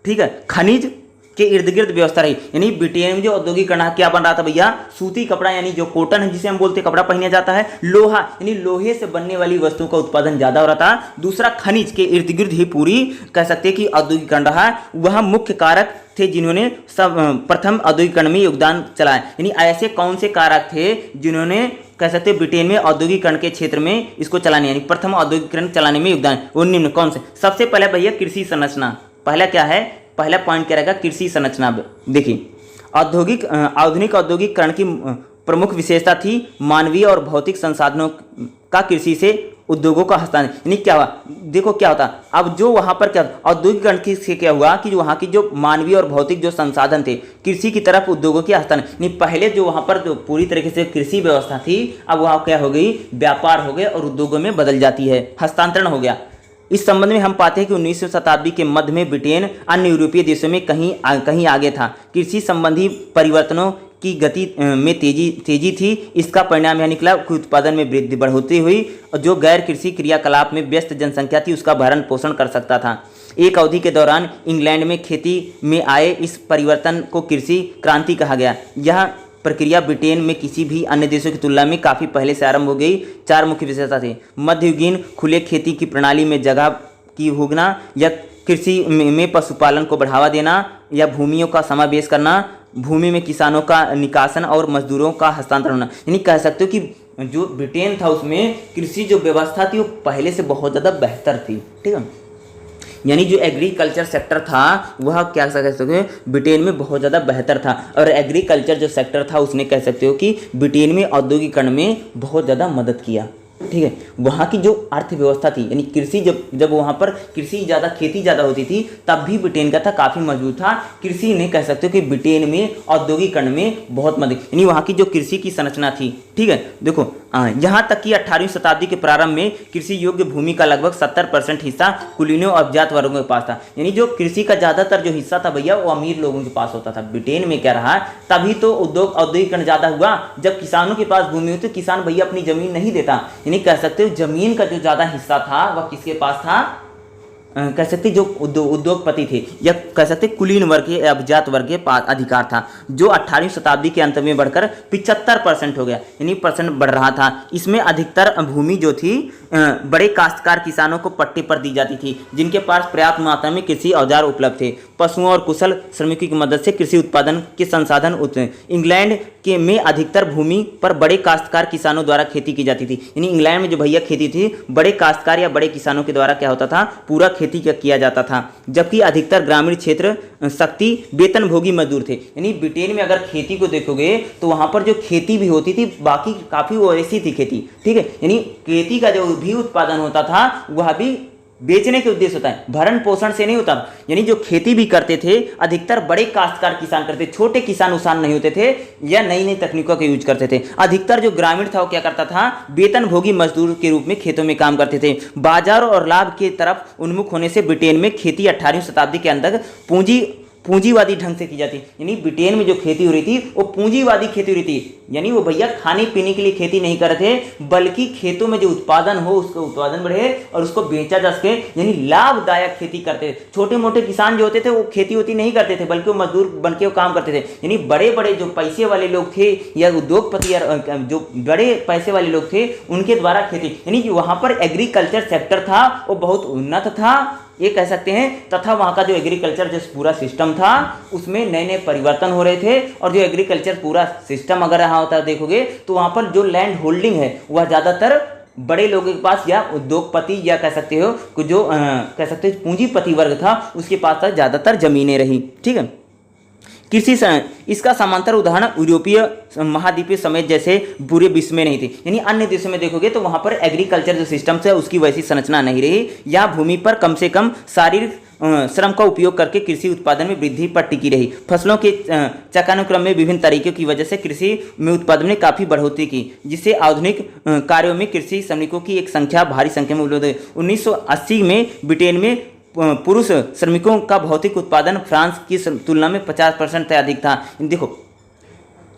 ठीक है, खनिज के इर्द गिर्द व्यवस्था रही। यानी ब्रिटेन में जो औद्योगिकरण क्या बन रहा था भैया, सूती कपड़ा यानी जो कॉटन है जिसे हम बोलते कपड़ा पहना जाता है, लोहा यानी लोहे से बनने वाली वस्तुओं का उत्पादन ज्यादा हो रहा था। दूसरा खनिज के इर्द गिर्द ही पूरी कह सकते हैं कि औद्योगिकरण रहा। वह मुख्य कारक थे जिन्होंने सब प्रथम औद्योगिकरण में योगदान चलाया। यानी ऐसे कौन से कारक थे जिन्होंने कह सकते हैं ब्रिटेन में औद्योगिकरण के क्षेत्र में इसको चलाने यानी प्रथम औद्योगिकरण चलाने में योगदान, वो निम्न कौन से। सबसे पहले भैया कृषि संरचना, पहला क्या है, पहला पॉइंट क्या रहेगा, कृषि संरचना। देखिए आधुनिक औद्योगिकरण की प्रमुख विशेषता थी मानवीय और भौतिक संसाधनों का कृषि से उद्योगों का हस्तांतरण। यानी क्या हुआ, देखो क्या होता, अब जो वहां पर क्या औद्योगिकरण से क्या हुआ कि जो वहां की जो मानवीय और भौतिक जो संसाधन थे कृषि की तरफ उद्योगों की हस्तांतरण। नहीं, पहले जो वहां पर जो पूरी तरीके से कृषि व्यवस्था थी, अब वहां क्या हो गई, व्यापार हो गया और उद्योगों में बदल जाती है, हस्तांतरण हो गया। इस संबंध में हम पाते हैं कि 19वीं शताब्दी के मध्य में ब्रिटेन अन्य यूरोपीय देशों में कहीं आगे था। कृषि संबंधी परिवर्तनों की गति में तेजी थी। इसका परिणाम यह निकला कि उत्पादन में वृद्धि बढ़ोतरी हुई और जो गैर कृषि क्रियाकलाप में व्यस्त जनसंख्या थी उसका भरण पोषण कर सकता था। एक अवधि के दौरान इंग्लैंड में खेती में आए इस परिवर्तन को कृषि क्रांति कहा गया। यह प्रक्रिया ब्रिटेन में किसी भी अन्य देशों की तुलना में काफ़ी पहले से आरंभ हो गई। 4 मुख्य विशेषता थी। मध्ययुगीन खुले खेती की प्रणाली में जगह की होना, या कृषि में पशुपालन को बढ़ावा देना, या भूमियों का समावेश करना, भूमि में किसानों का निकासन और मजदूरों का हस्तांतरण होना। यानी कह सकते हो कि जो ब्रिटेन था उसमें कृषि जो व्यवस्था थी वो पहले से बहुत ज़्यादा बेहतर थी। ठीक है, यानी जो एग्रीकल्चर सेक्टर था वह क्या कह सकते हो ब्रिटेन में बहुत ज़्यादा बेहतर था। और एग्रीकल्चर जो सेक्टर था उसने कह सकते हो कि ब्रिटेन में औद्योगिकरण में बहुत ज़्यादा मदद किया। ठीक है, वहाँ की जो अर्थव्यवस्था थी, यानी कृषि जब वहाँ पर कृषि ज़्यादा, खेती ज़्यादा होती थी, तब भी ब्रिटेन का था काफ़ी मजबूत था। कृषि ने कह सकते हो कि ब्रिटेन में औद्योगिकरण में बहुत मदद, यानी वहाँ की जो कृषि की संरचना थी। ठीक है, देखो यहाँ तक कि 18वीं शताब्दी के प्रारंभ में कृषि योग्य भूमि का लगभग 70% हिस्सा कुलीनों और अभिजात वर्गों के पास था। यानी जो कृषि का ज़्यादातर जो हिस्सा था भैया वो अमीर लोगों के पास होता था। ब्रिटेन में क्या रहा, तभी तो औद्योगिकरण ज़्यादा हुआ। जब किसानों के पास भूमि होती, किसान भैया अपनी जमीन नहीं देता, यानी कह सकते हो जमीन का जो ज़्यादा हिस्सा था वह किसके पास था, कह सकते जो उद्योगपति थे, या कह सकते कुलीन वर्ग के अभिजात वर्ग के पास अधिकार था, जो 18वीं शताब्दी के अंत में बढ़कर 75% हो गया, यानी परसेंट बढ़ रहा था। इसमें अधिकतर भूमि जो थी बड़े काश्तकार किसानों को पट्टे पर दी जाती थी, जिनके पास पर्याप्त मात्रा में कृषि औजार उपलब्ध थे। पशुओं और कुशल श्रमिकों की मदद से कृषि उत्पादन के संसाधन उतने। इंग्लैंड के में अधिकतर भूमि पर बड़े काश्तकार किसानों द्वारा खेती की जाती थी। यानी इंग्लैंड में जो भैया खेती थी बड़े काश्तकार या बड़े किसानों के द्वारा क्या होता था, पूरा खेती किया जाता था। जबकि अधिकतर ग्रामीण क्षेत्र शक्ति वेतनभोगी मजदूर थे। यानी ब्रिटेन में अगर खेती को देखोगे तो वहाँ पर जो खेती भी होती थी बाकी काफ़ी वो ऐसी थी खेती। ठीक है, यानी खेती का जो भी उत्पादन होता था वह भी बेचने के उद्देश्य होता है, भरण पोषण से नहीं होता। यानी जो खेती भी करते थे अधिकतर बड़े काश्तकार किसान करते, छोटे किसान उसान नहीं होते थे या नई नई तकनीकों का यूज करते थे। अधिकतर जो ग्रामीण था वो क्या करता था, वेतनभोगी मजदूर के रूप में खेतों में काम करते थे। बाजार और लाभ की तरफ उन्मुख होने से ब्रिटेन में खेती 18वीं शताब्दी के अंदर पूंजीवादी ढंग से की जाती। यानी ब्रिटेन में जो खेती हो रही थी वो पूंजीवादी खेती हो रही थी। यानी वो भैया खाने पीने के लिए खेती नहीं कर रहे थे, बल्कि खेतों में जो उत्पादन हो उसका उत्पादन बढ़े और उसको बेचा जा सके, यानी लाभदायक खेती करते थे। छोटे मोटे किसान जो होते थे वो खेती होती नहीं करते थे, बल्कि वो मजदूर बन के वो काम करते थे। यानी बड़े बड़े जो पैसे वाले लोग थे या उद्योगपति या जो बड़े पैसे वाले लोग थे उनके द्वारा खेती, यानी कि वहाँ पर एग्रीकल्चर सेक्टर था वो बहुत उन्नत था ये कह सकते हैं। तथा वहाँ का जो एग्रीकल्चर जो पूरा सिस्टम था उसमें नए नए परिवर्तन हो रहे थे। और जो एग्रीकल्चर पूरा सिस्टम अगर यहाँ होता है देखोगे तो वहाँ पर जो लैंड होल्डिंग है वह ज़्यादातर बड़े लोगों के पास या उद्योगपति या कह सकते हो जो कह सकते हो पूंजीपति वर्ग था उसके पास ज़्यादातर जमीनें रही। ठीक है, कृषि इसका समांतर उदाहरण यूरोपीय महाद्वीपीय समेत जैसे पूरे विश्व में नहीं थी। यानी अन्य देशों में देखोगे तो वहाँ पर एग्रीकल्चर जो सिस्टम है उसकी वैसी संरचना नहीं रही। यहाँ भूमि पर कम से कम शारीरिक श्रम का उपयोग करके कृषि उत्पादन में वृद्धि पर टिकी रही। फसलों के चक्रानुक्रम में विभिन्न तरीकों की वजह से कृषि में उत्पादन में काफ़ी बढ़ोतरी की, जिससे आधुनिक कार्यों में कृषि श्रमिकों की एक संख्या भारी संख्या में उपलब्ध है। 1980 में ब्रिटेन में पुरुष श्रमिकों का भौतिक उत्पादन फ्रांस की तुलना में 50% से अधिक था। देखो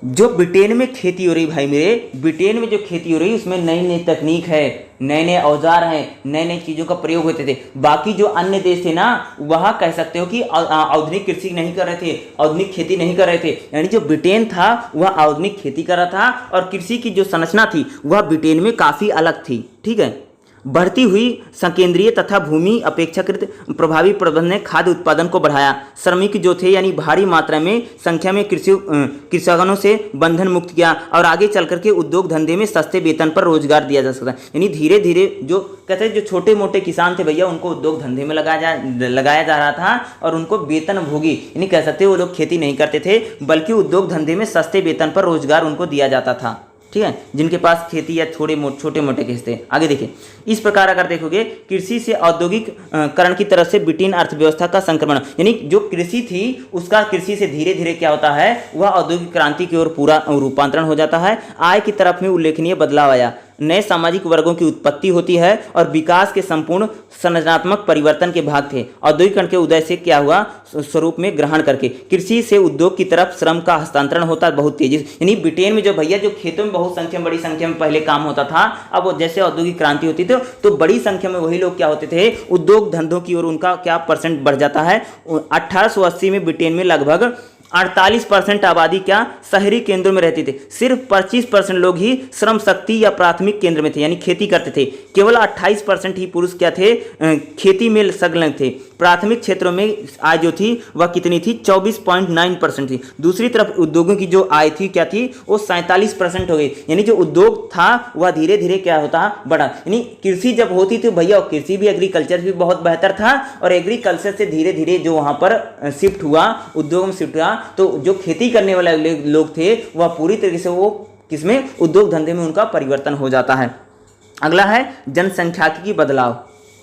जो ब्रिटेन में खेती हो रही भाई मेरे, ब्रिटेन में जो खेती हो रही उसमें नई नई तकनीक है, नए नए औजार हैं, नए नई चीज़ों का प्रयोग होते थे। बाकी जो अन्य देश थे ना वहाँ कह सकते हो कि आधुनिक कृषि नहीं कर रहे थे, आधुनिक खेती नहीं कर रहे थे। यानी जो ब्रिटेन था वह आधुनिक खेती कर रहा था और कृषि की जो संरचना थी वह ब्रिटेन में काफ़ी अलग थी। ठीक है, बढ़ती हुई संकेंद्रीय तथा भूमि अपेक्षाकृत प्रभावी प्रबंधन ने खाद्य उत्पादन को बढ़ाया। श्रमिक जो थे यानी भारी मात्रा में संख्या में कृषकों से बंधन मुक्त किया और आगे चल करके उद्योग धंधे में सस्ते वेतन पर रोजगार दिया जा सकता है। यानी धीरे धीरे जो कहते हैं जो छोटे मोटे किसान थे भैया उनको उद्योग धंधे में लगाया जा रहा था और उनको वेतन भोगी यानी कह सकते हैं वो लोग खेती नहीं करते थे बल्कि उद्योग धंधे में सस्ते वेतन पर रोजगार उनको दिया जाता था। ठीक है, जिनके पास खेती या छोटे मोटे केस थे। आगे देखिए, इस प्रकार अगर देखोगे कृषि से औद्योगिकरण की तरफ से ब्रिटेन अर्थव्यवस्था का संक्रमण, यानी जो कृषि थी उसका कृषि से धीरे धीरे क्या होता है वह औद्योगिक क्रांति की ओर पूरा रूपांतरण हो जाता है। आय की तरफ में उल्लेखनीय बदलाव आया। नए सामाजिक वर्गों की उत्पत्ति होती है और विकास के संपूर्ण संरचनात्मक परिवर्तन के भाग थे। औद्योगिकरण के उदय से क्या हुआ, स्वरूप में ग्रहण करके कृषि से उद्योग की तरफ श्रम का हस्तांतरण होता है बहुत तेजी से। यानी ब्रिटेन में जो भैया जो खेतों में बहुत संख्या में, बड़ी संख्या में पहले काम होता था, अब वो जैसे औद्योगिक क्रांति होती थी तो बड़ी संख्या में वही लोग क्या होते थे, उद्योग धंधों की ओर उनका क्या परसेंट बढ़ जाता है। 1880 में ब्रिटेन में लगभग 48% आबादी क्या शहरी केंद्रों में रहती थी। सिर्फ 25% लोग ही श्रम शक्ति या प्राथमिक केंद्र में थे, यानी खेती करते थे। केवल 28% ही पुरुष क्या थे, खेती में संलग्न थे। प्राथमिक क्षेत्रों में आय जो थी वह कितनी थी, 24.9% थी। दूसरी तरफ उद्योगों की जो आय थी क्या थी, वो 47% हो गई। यानी जो उद्योग था वह धीरे धीरे क्या होता बढ़ा। यानी कृषि जब होती थी भैया, कृषि भी एग्रीकल्चर भी बहुत बेहतर था, और एग्रीकल्चर से धीरे धीरे जो वहाँ पर शिफ्ट हुआ, उद्योग में शिफ्ट हुआ, तो जो खेती करने वाले लोग थे वह पूरी तरीके से वो किसमें, उद्योग धंधे में उनका परिवर्तन हो जाता है। अगला है जनसंख्या की बदलाव।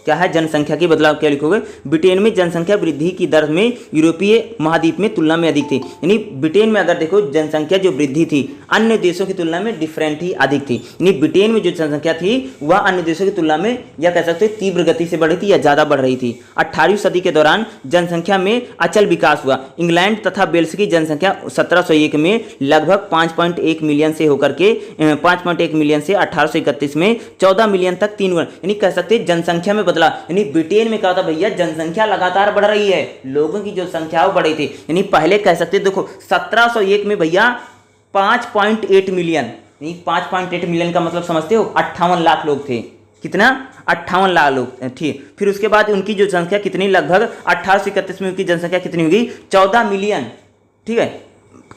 क्या है, जनसंख्या की बदलाव क्या लिखोगे, ब्रिटेन में जनसंख्या वृद्धि की दर में यूरोपीय महाद्वीप में तुलना में अधिक थी। यानी ब्रिटेन में अगर देखो जनसंख्या जो वृद्धि थी अन्य देशों की तुलना में डिफरेंट ही अधिक थी। यानी ब्रिटेन में जो जनसंख्या थी वह अन्य देशों की तुलना में या कह सकते हैं तीव्र गति से बढ़ी थी या ज्यादा बढ़ रही थी। 18वीं सदी के दौरान जनसंख्या में अचल विकास हुआ। इंग्लैंड तथा वेल्स की जनसंख्या 1701 में लगभग 5.1 मिलियन से होकर के 5.1 मिलियन से 1831 में 14 मिलियन तक 3 गुना, यानी कह सकते हैं जनसंख्या में बदला। यानी ब्रिटेन में क्या होता भैया, जनसंख्या लगातार बढ़ रही है, लोगों की जो संख्या बढ़ी थी। यानी पहले कह सकते देखो 1701 में भैया 5.8 मिलियन, 5.8 मिलियन का मतलब समझते हो, 58 लाख लोग थे। कितना, 58 लाख लोग थे। फिर उसके बाद उनकी जो जनसंख्या कितनी, लगभग 1831 में उनकी जनसंख्या कितनी होगी, 14 मिलियन। ठीक है,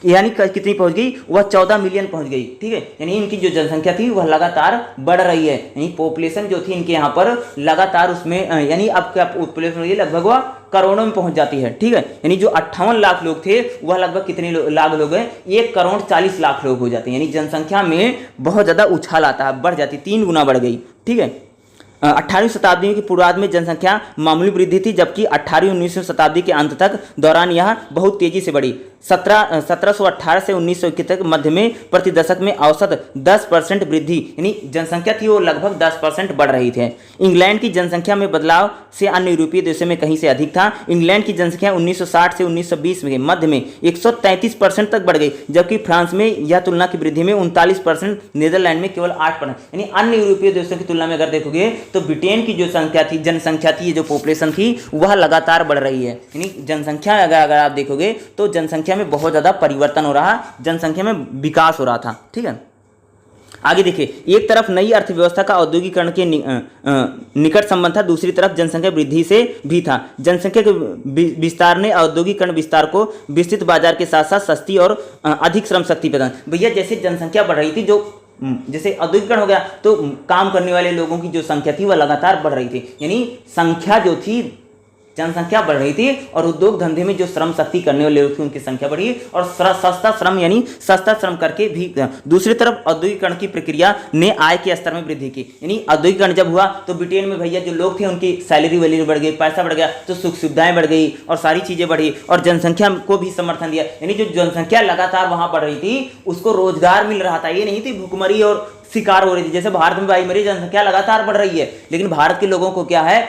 यानी कितनी पहुंच गई, वह 14 मिलियन पहुंच गई। ठीक है, यानी इनकी जो जनसंख्या थी वह लगातार बढ़ रही है। यानी पॉपुलेशन जो थी इनके यहाँ पर लगातार उसमें, यानी अब क्या पॉपुलेशन हो रही है, लगभग वह करोड़ों में पहुंच जाती है। ठीक है, यानी जो 58 लाख लोग थे वह लगभग कितने लाख लोग हैं, 1,40,00,000 लोग हो जाते हैं। यानी जनसंख्या में बहुत ज्यादा उछाल आता है, बढ़ जाती, 3 गुना बढ़ गई। ठीक है, 18वीं शताब्दी के पूर्वार्ध में जनसंख्या मामूली वृद्धि थी, जबकि 18वीं 19वीं शताब्दी के अंत तक दौरान यह बहुत तेजी से बढ़ी। 1718 से 1921 तक मध्य में प्रति दशक में औसत 10% वृद्धि, यानी जनसंख्या थी वो लगभग 10% बढ़ रही थी। इंग्लैंड की जनसंख्या में बदलाव से अन्य यूरोपीय देशों में कहीं से अधिक था। इंग्लैंड की जनसंख्या 1960 से 1920 में मध्य में 133% तक बढ़ गई, जबकि फ्रांस में यह तुलना की वृद्धि में 39%, नीदरलैंड में केवल 8%। यानी अन्य यूरोपीय देशों की तुलना में अगर देखोगे तो ब्रिटेन की जो संख्या थी, जनसंख्या थी, जो पॉपुलेशन थी वह लगातार बढ़ रही है। यानी जनसंख्या अगर आप देखोगे तो जनसंख्या में बहुत ज्यादा परिवर्तन हो रहा, जनसंख्या में विकास हो रहा था। ठीक है, आगे देखिए, एक तरफ नई अर्थव्यवस्था का औद्योगिकरण के निकट संबंध था, दूसरी तरफ जनसंख्या वृद्धि से भी था। जनसंख्या के विस्तार ने औद्योगिकरण विस्तार को विस्तृत बाजार के साथ साथ सस्ती और अधिक श्रम शक्ति प्रदान। भैया जैसे जनसंख्या बढ़ रही थी, जो जैसे औद्योगिकरण हो गया तो काम करने वाले लोगों की जो संख्या थी वह लगातार बढ़ रही थी। यानी संख्या जो थी, जनसंख्या बढ़ रही थी और उद्योग धंधे में जो श्रम शक्ति करने वाले लोग थे उनकी संख्या बढ़ी, और सस्ता श्रम, यानी सस्ता श्रम करके भी। दूसरी तरफ औद्योगिकरण की प्रक्रिया ने आय के स्तर में वृद्धि की। यानी औद्योगिकरण जब हुआ तो ब्रिटेन में भैया जो लोग थे उनकी सैलरी वैलरी बढ़ गई, पैसा बढ़ गया, तो सुख सुविधाएं बढ़ गई और सारी चीजें बढ़ी, और जनसंख्या को भी समर्थन दिया। यानी जो जनसंख्या लगातार वहां बढ़ रही थी उसको रोजगार मिल रहा था, ये नहीं थी भूखमरी और शिकार हो रही थी। जैसे भारत में भाई मेरी जनसंख्या लगातार बढ़ रही है, लेकिन भारत के लोगों को क्या है,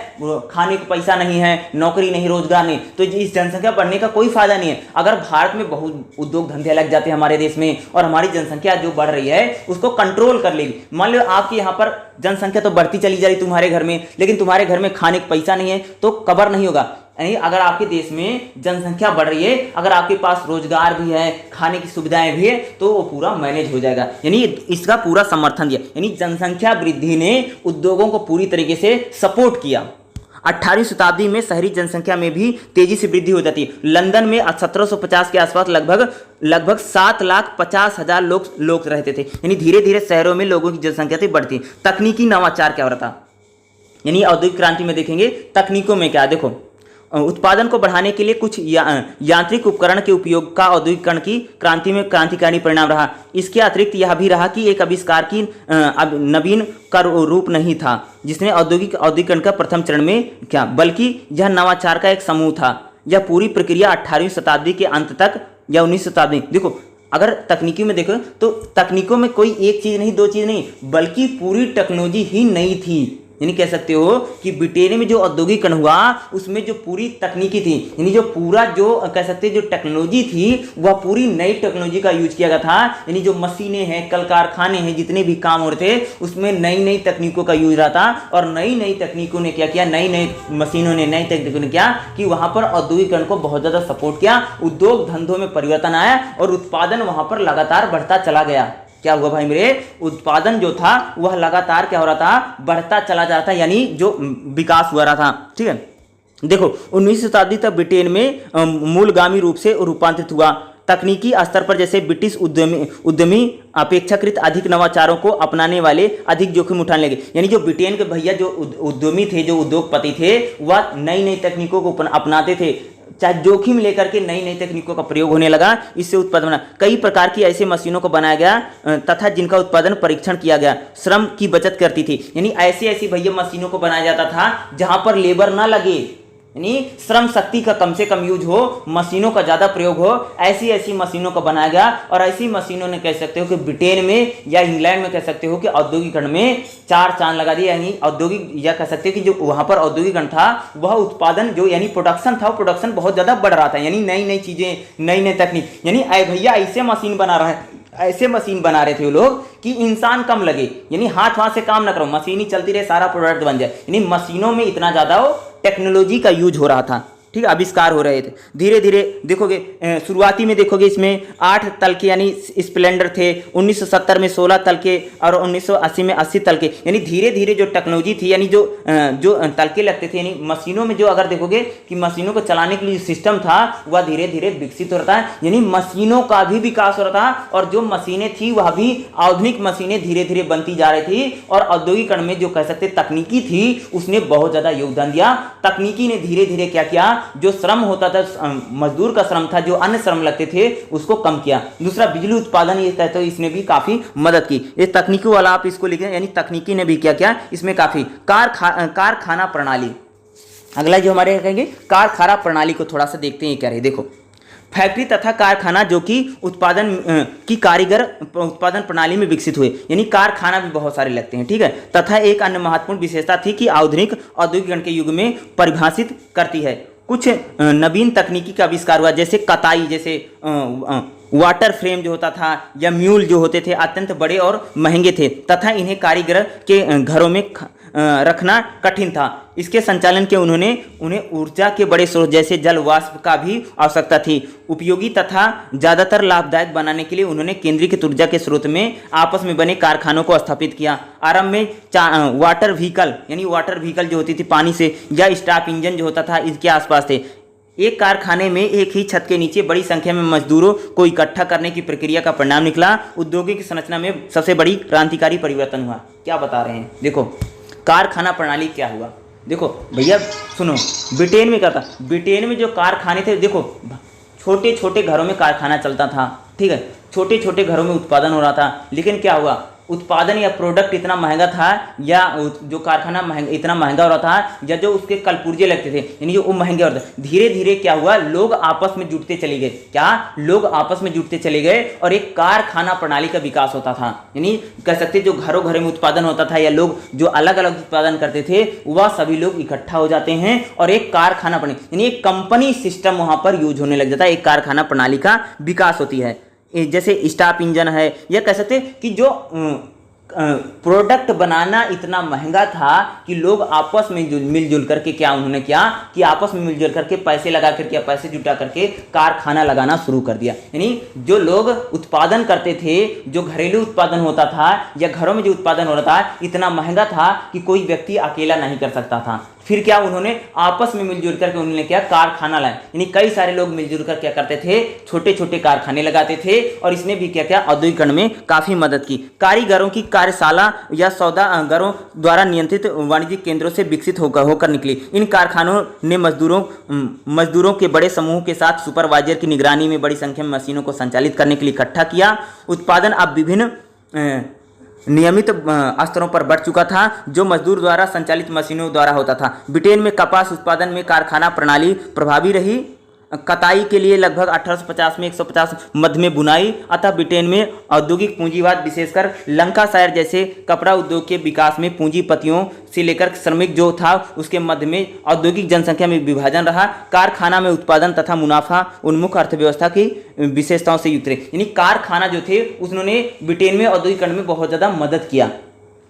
खाने को पैसा नहीं है, नौकरी नहीं, रोजगार नहीं, तो इस जनसंख्या बढ़ने का कोई फायदा नहीं है। अगर भारत में बहुत उद्योग धंधे लग जाते हैं हमारे देश में, और हमारी जनसंख्या जो बढ़ रही है उसको कंट्रोल कर लेगी। मान लो आपकी यहाँ पर जनसंख्या तो बढ़ती चली जा रही तुम्हारे घर में, लेकिन तुम्हारे घर में खाने का पैसा नहीं है तो कबर नहीं होगा। यानी अगर आपके देश में जनसंख्या बढ़ रही है, अगर आपके पास रोजगार भी है, खाने की सुविधाएं भी है, तो वो पूरा मैनेज हो जाएगा। यानी इसका पूरा समर्थन दिया। यानी जनसंख्या वृद्धि ने उद्योगों को पूरी तरीके से सपोर्ट किया। 18वीं शताब्दी में शहरी जनसंख्या में भी तेजी से वृद्धि हो जाती है। लंदन में 1750 के आसपास लगभग 7,50,000 लोग रहते थे। यानी धीरे धीरे शहरों में लोगों की जनसंख्या थी बढ़ती। तकनीकी नवाचार क्या हो रहा था, यानी औद्योगिक क्रांति में देखेंगे तकनीकों में क्या, देखो उत्पादन को बढ़ाने के लिए कुछ यांत्रिक उपकरण के उपयोग का औद्योगिकरण की क्रांति में क्रांतिकारी परिणाम रहा। इसके अतिरिक्त यह भी रहा कि एक आविष्कार की नवीन का रूप नहीं था जिसने औद्योगिकरण का प्रथम चरण में क्या, बल्कि यह नवाचार का एक समूह था। यह पूरी प्रक्रिया 18वीं शताब्दी के अंत तक या 19वीं शताब्दी, देखो अगर तकनीकी में देखो तो तकनीकों में कोई एक चीज़ नहीं, दो चीज़ नहीं, बल्कि पूरी टेक्नोलॉजी ही नई थी। यानी कह सकते हो कि ब्रिटेन में जो औद्योगिकरण हुआ उसमें जो पूरी तकनीकी थी, यानी जो पूरा जो कह सकते हैं जो टेक्नोलॉजी थी वह पूरी नई टेक्नोलॉजी का यूज किया गया था। यानी जो मशीनें हैं, कल कारखाने हैं, जितने भी काम हो रहे थे उसमें नई नई तकनीकों का यूज रहा था। और नई नई तकनीकों ने क्या किया, नई नई मशीनों ने, नई तकनीकों ने क्या कि वहां पर औद्योगिकरण को बहुत ज्यादा सपोर्ट किया, उद्योग धंधों में परिवर्तन आया और उत्पादन वहां पर लगातार बढ़ता चला गया। क्या हुआ भाई मेरे, उत्पादन जो था वह लगातार क्या हो रहा था, बढ़ता चला जा रहा था, यानी जो विकास हुआ रहा था। ठीक है, देखो 19वीं शताब्दी तक ब्रिटेन में मूलगामी रूप से रूपांतरित हुआ। तकनीकी स्तर पर जैसे ब्रिटिश उद्यमी अपेक्षाकृत अधिक नवाचारों को अपनाने वाले अधिक जोखिम उठाने लगे। यानी जो ब्रिटेन के भैया जो उद्यमी थे, जो उद्योगपति थे, वह नई नई तकनीकों को अपनाते थे, चाहे जोखिम लेकर के नई नई तकनीकों का प्रयोग होने लगा। इससे उत्पादन बना, कई प्रकार की ऐसे मशीनों को बनाया गया तथा जिनका उत्पादन परीक्षण किया गया, श्रम की बचत करती थी। यानी ऐसी ऐसी भैया मशीनों को बनाया जाता था जहां पर लेबर ना लगे, यानी श्रम शक्ति का कम से कम यूज हो, मशीनों का ज्यादा प्रयोग हो, ऐसी ऐसी मशीनों का बनाया गया। और ऐसी मशीनों ने कह सकते हो कि ब्रिटेन में या इंग्लैंड में कह सकते हो कि औद्योगिकरण में चार चांद लगा दिया। यानी औद्योगिक, या कह सकते हो कि जो वहां पर औद्योगिकरण था वह उत्पादन जो यानी प्रोडक्शन था, प्रोडक्शन बहुत ज्यादा बढ़ रहा था। यानी नई नई चीजें, नई नई तकनीक, यानी भैया ऐसे मशीन बना रहा है, ऐसे मशीन बना रहे थे वो लोग कि इंसान कम लगे, यानी हाथ से काम ना करो, मशीन ही चलती रहे, सारा प्रोडक्ट बन जाए। यानी मशीनों में इतना ज्यादा टेक्नोलॉजी का यूज हो रहा था। ठीक है, आविष्कार हो रहे थे। धीरे धीरे देखोगे, शुरुआती में देखोगे इसमें 8 तल के यानी स्प्लेंडर थे, 1970 में 16 तल के और 1980 में 80 तल के। यानी धीरे धीरे जो टेक्नोलॉजी थी, यानी जो तल के लगते थे, यानी मशीनों में जो अगर देखोगे कि मशीनों को चलाने के लिए सिस्टम था वह धीरे धीरे विकसित हो रहा था। यानी मशीनों का भी विकास हो रहा था और जो मशीनें थी वह भी आधुनिक मशीनें धीरे धीरे बनती जा रही थी। और औद्योगिकरण में जो कह सकते तकनीकी थी उसने बहुत ज्यादा योगदान दिया। तकनीकी ने धीरे धीरे क्या किया, जो श्रम होता था, मजदूर का श्रम था, जो अन्य श्रम लगते थे उसको कम किया। दूसरा बिजली उत्पादन, ये कहते हैं इसने भी काफी मदद की। ये तकनीकी वाला आप इसको लिखें, यानी तकनीकी ने भी क्या किया इसमें काफी। कारखाना प्रणाली, अगला जो हमारे कहेंगे कारखाना प्रणाली को थोड़ा सा देखते हैं। ये क्या रहे, देखो फैक्ट्री तथा कारखाना जो कि उत्पादन की कारीगर उत्पादन प्रणाली में विकसित हुए, यानी कारखाना भी बहुत सारे लगते हैं। ठीक है, तथा एक अन्य महत्वपूर्ण विशेषता थी कि आधुनिक औद्योगिकरण के युग में परिभाषित करती है। कुछ नवीन तकनीकी का आविष्कार हुआ, जैसे कताई, जैसे वाटर फ्रेम जो होता था या म्यूल जो होते थे अत्यंत बड़े और महंगे थे तथा इन्हें कारीगर के घरों में रखना कठिन था। इसके संचालन के उन्हें ऊर्जा के बड़े स्रोत जैसे जल वाष्प का भी आवश्यकता थी। उपयोगी तथा ज़्यादातर लाभदायक बनाने के लिए उन्होंने केंद्रीकृत ऊर्जा के स्रोत में आपस में बने कारखानों को स्थापित किया। आरंभ में वाटर व्हीकल, यानी वाटर व्हीकल जो होती थी पानी से, या स्टाफ इंजन जो होता था इसके आसपास थे। एक कारखाने में एक ही छत के नीचे बड़ी संख्या में मजदूरों को इकट्ठा करने की प्रक्रिया का परिणाम निकला। औद्योगिक संरचना में सबसे बड़ी क्रांतिकारी परिवर्तन हुआ। क्या बता रहे हैं, देखो कारखाना प्रणाली क्या हुआ। देखो भैया सुनो, ब्रिटेन में क्या था, ब्रिटेन में जो कारखाने थे, देखो छोटे छोटे घरों में कारखाना चलता था। ठीक है, छोटे छोटे घरों में उत्पादन हो रहा था, लेकिन क्या हुआ, उत्पादन या प्रोडक्ट इतना महंगा था, या जो कारखाना इतना महंगा हो रहा था, या जो उसके कलपुर्जे लगते थे, यानी जो वो महंगे हो रहे थे। धीरे धीरे क्या हुआ, लोग आपस में जुटते चले गए। क्या, लोग आपस में जुटते चले गए और एक कारखाना प्रणाली का विकास होता था। यानी कह सकते जो घरों घरों में उत्पादन होता था, या लोग जो अलग अलग उत्पादन करते थे वह सभी लोग इकट्ठा हो जाते हैं और एक कारखाना प्रणाली, यानी एक कंपनी सिस्टम वहां पर यूज होने लग जाता है। एक कारखाना प्रणाली का विकास होती है। जैसे स्टाफ इंजन है, या कह सकते कि जो प्रोडक्ट बनाना इतना महंगा था कि लोग आपस में मिलजुल करके क्या उन्होंने किया कि आपस में मिलजुल करके पैसे लगा करके या पैसे जुटा करके कारखाना लगाना शुरू कर दिया। यानी जो लोग उत्पादन करते थे, जो घरेलू उत्पादन होता था या घरों में जो उत्पादन हो रहा था, इतना महंगा था कि कोई व्यक्ति अकेला नहीं कर सकता था। फिर क्या, उन्होंने आपस में मिलजुल करके उन्होंने क्या कारखाना लाया। यानी कई सारे लोग मिलजुल कर क्या करते थे, छोटे छोटे कारखाने लगाते थे और इसने भी क्या किया, औद्योगिकरण में काफी मदद की। कारीगरों की कार्यशाला या सौदागरों द्वारा नियंत्रित वाणिज्यिक केंद्रों से विकसित होकर निकली। इन कारखानों ने मजदूरों के बड़े समूह के साथ सुपरवाइजर की निगरानी में बड़ी संख्या में मशीनों को संचालित करने के लिए इकट्ठा किया। उत्पादन अब विभिन्न नियमित स्तरों पर बढ़ चुका था, जो मजदूर द्वारा संचालित मशीनों द्वारा होता था। ब्रिटेन में कपास उत्पादन में कारखाना प्रणाली प्रभावी रही। कताई के लिए लगभग 1850 में 150 मध्य में बुनाई, अतः ब्रिटेन में औद्योगिक पूंजीवाद विशेषकर लंकाशायर जैसे कपड़ा उद्योग के विकास में पूंजीपतियों से लेकर श्रमिक जो था उसके मध्य में औद्योगिक जनसंख्या में विभाजन रहा। कारखाना में उत्पादन तथा मुनाफा उन्मुख अर्थव्यवस्था की विशेषताओं से युक्त रहे, यानी कारखाना जो थे उन्होंने ब्रिटेन में औद्योगिकरण में बहुत ज़्यादा मदद किया।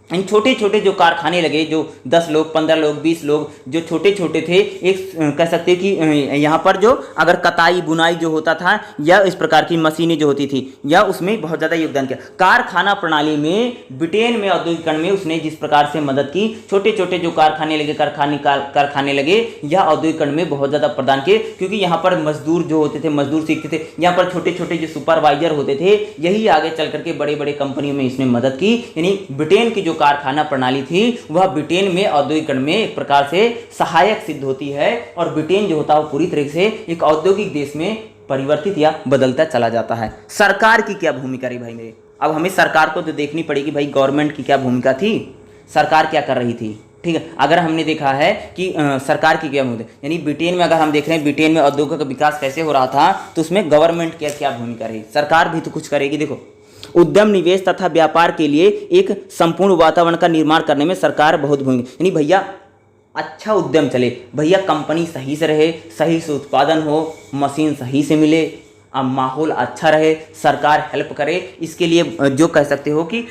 इन छोटे छोटे जो कारखाने लगे, जो 10 लोग 15 लोग 20 लोग जो छोटे छोटे थे, एक कह सकते हैं कि यहाँ पर जो अगर कताई बुनाई जो होता था या इस प्रकार की मशीनें जो होती थी या उसमें बहुत ज़्यादा योगदान किया। कारखाना प्रणाली में ब्रिटेन में औद्योगिकरण में उसने जिस प्रकार से मदद की, छोटे छोटे जो कारखाने लगे कारखाने लगे या औद्योगिकरण में बहुत ज़्यादा प्रदान किए, क्योंकि यहाँ पर मजदूर जो होते थे मजदूर सीखते थे, यहाँ पर छोटे छोटे जो सुपरवाइजर होते थे यही आगे चल करके बड़े बड़े कंपनियों में इसने मदद की। यानी ब्रिटेन की जो कारखाना प्रणाली थी वह ब्रिटेन में औद्योगिकरण में एक प्रकार से सहायक सिद्ध होती है और ब्रिटेन जो होता है वो पूरी तरह से एक औद्योगिक देश में परिवर्तित या बदलता चला जाता है। सरकार की क्या भूमिका रही भाई मेरे, अब हमें सरकार को तो देखनी पड़ेगी भाई, गवर्नमेंट की क्या भूमिका थी, सरकार क्या कर रही थी। ठीक है, अगर हमने देखा है कि सरकार की क्या भूमिका, यानी ब्रिटेन में अगर हम देख रहे हैं ब्रिटेन में औद्योगिक का विकास कैसे हो रहा था तो उसमें गवर्नमेंट की क्या भूमिका रही, सरकार भी तो कुछ करेगी। देखो, उद्यम निवेश तथा व्यापार के लिए एक संपूर्ण वातावरण का निर्माण करने में सरकार बहुत भूमिका, यानी भैया अच्छा उद्यम चले, भैया कंपनी सही से रहे, सही से उत्पादन हो, मशीन सही से मिले, अब माहौल अच्छा रहे, सरकार हेल्प करे, इसके लिए जो कह सकते हो कि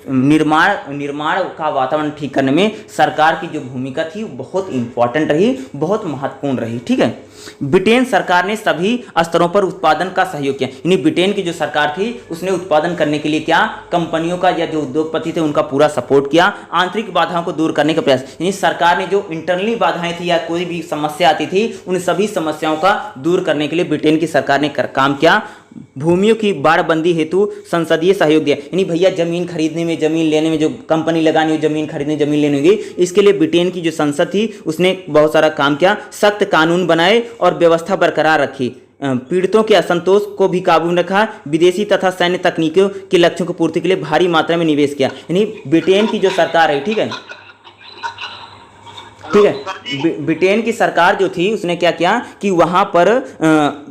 निर्माण का वातावरण ठीक करने में सरकार की जो भूमिका थी बहुत इंपॉर्टेंट रही, बहुत महत्वपूर्ण रही। ठीक है, ब्रिटेन सरकार ने सभी स्तरों पर उत्पादन का सहयोग किया, यानी ब्रिटेन की जो सरकार थी उसने उत्पादन करने के लिए क्या कंपनियों का या जो उद्योगपति थे उनका पूरा सपोर्ट किया। आंतरिक बाधाओं को दूर करने का प्रयास, यानी सरकार ने जो इंटरनली बाधाएं थी या कोई भी समस्या आती थी उन सभी समस्याओं का दूर करने के लिए ब्रिटेन की सरकार ने काम किया। भूमियों की बाड़बंदी हेतु संसदीय सहयोग दिया, यानी भैया जमीन खरीदने में, जमीन लेने में, जो कंपनी लगानी हो जमीन खरीदने जमीन लेने होगी, इसके लिए ब्रिटेन की जो संसद थी उसने बहुत सारा काम किया। सख्त कानून बनाए और व्यवस्था बरकरार रखी, पीड़ितों के असंतोष को भी काबू में रखा, विदेशी तथा सैन्य तकनीकों के लक्ष्यों की पूर्ति के लिए भारी मात्रा में निवेश किया। यानी ब्रिटेन की जो सरकार है, ठीक है, ब्रिटेन की सरकार जो थी उसने क्या किया कि वहाँ पर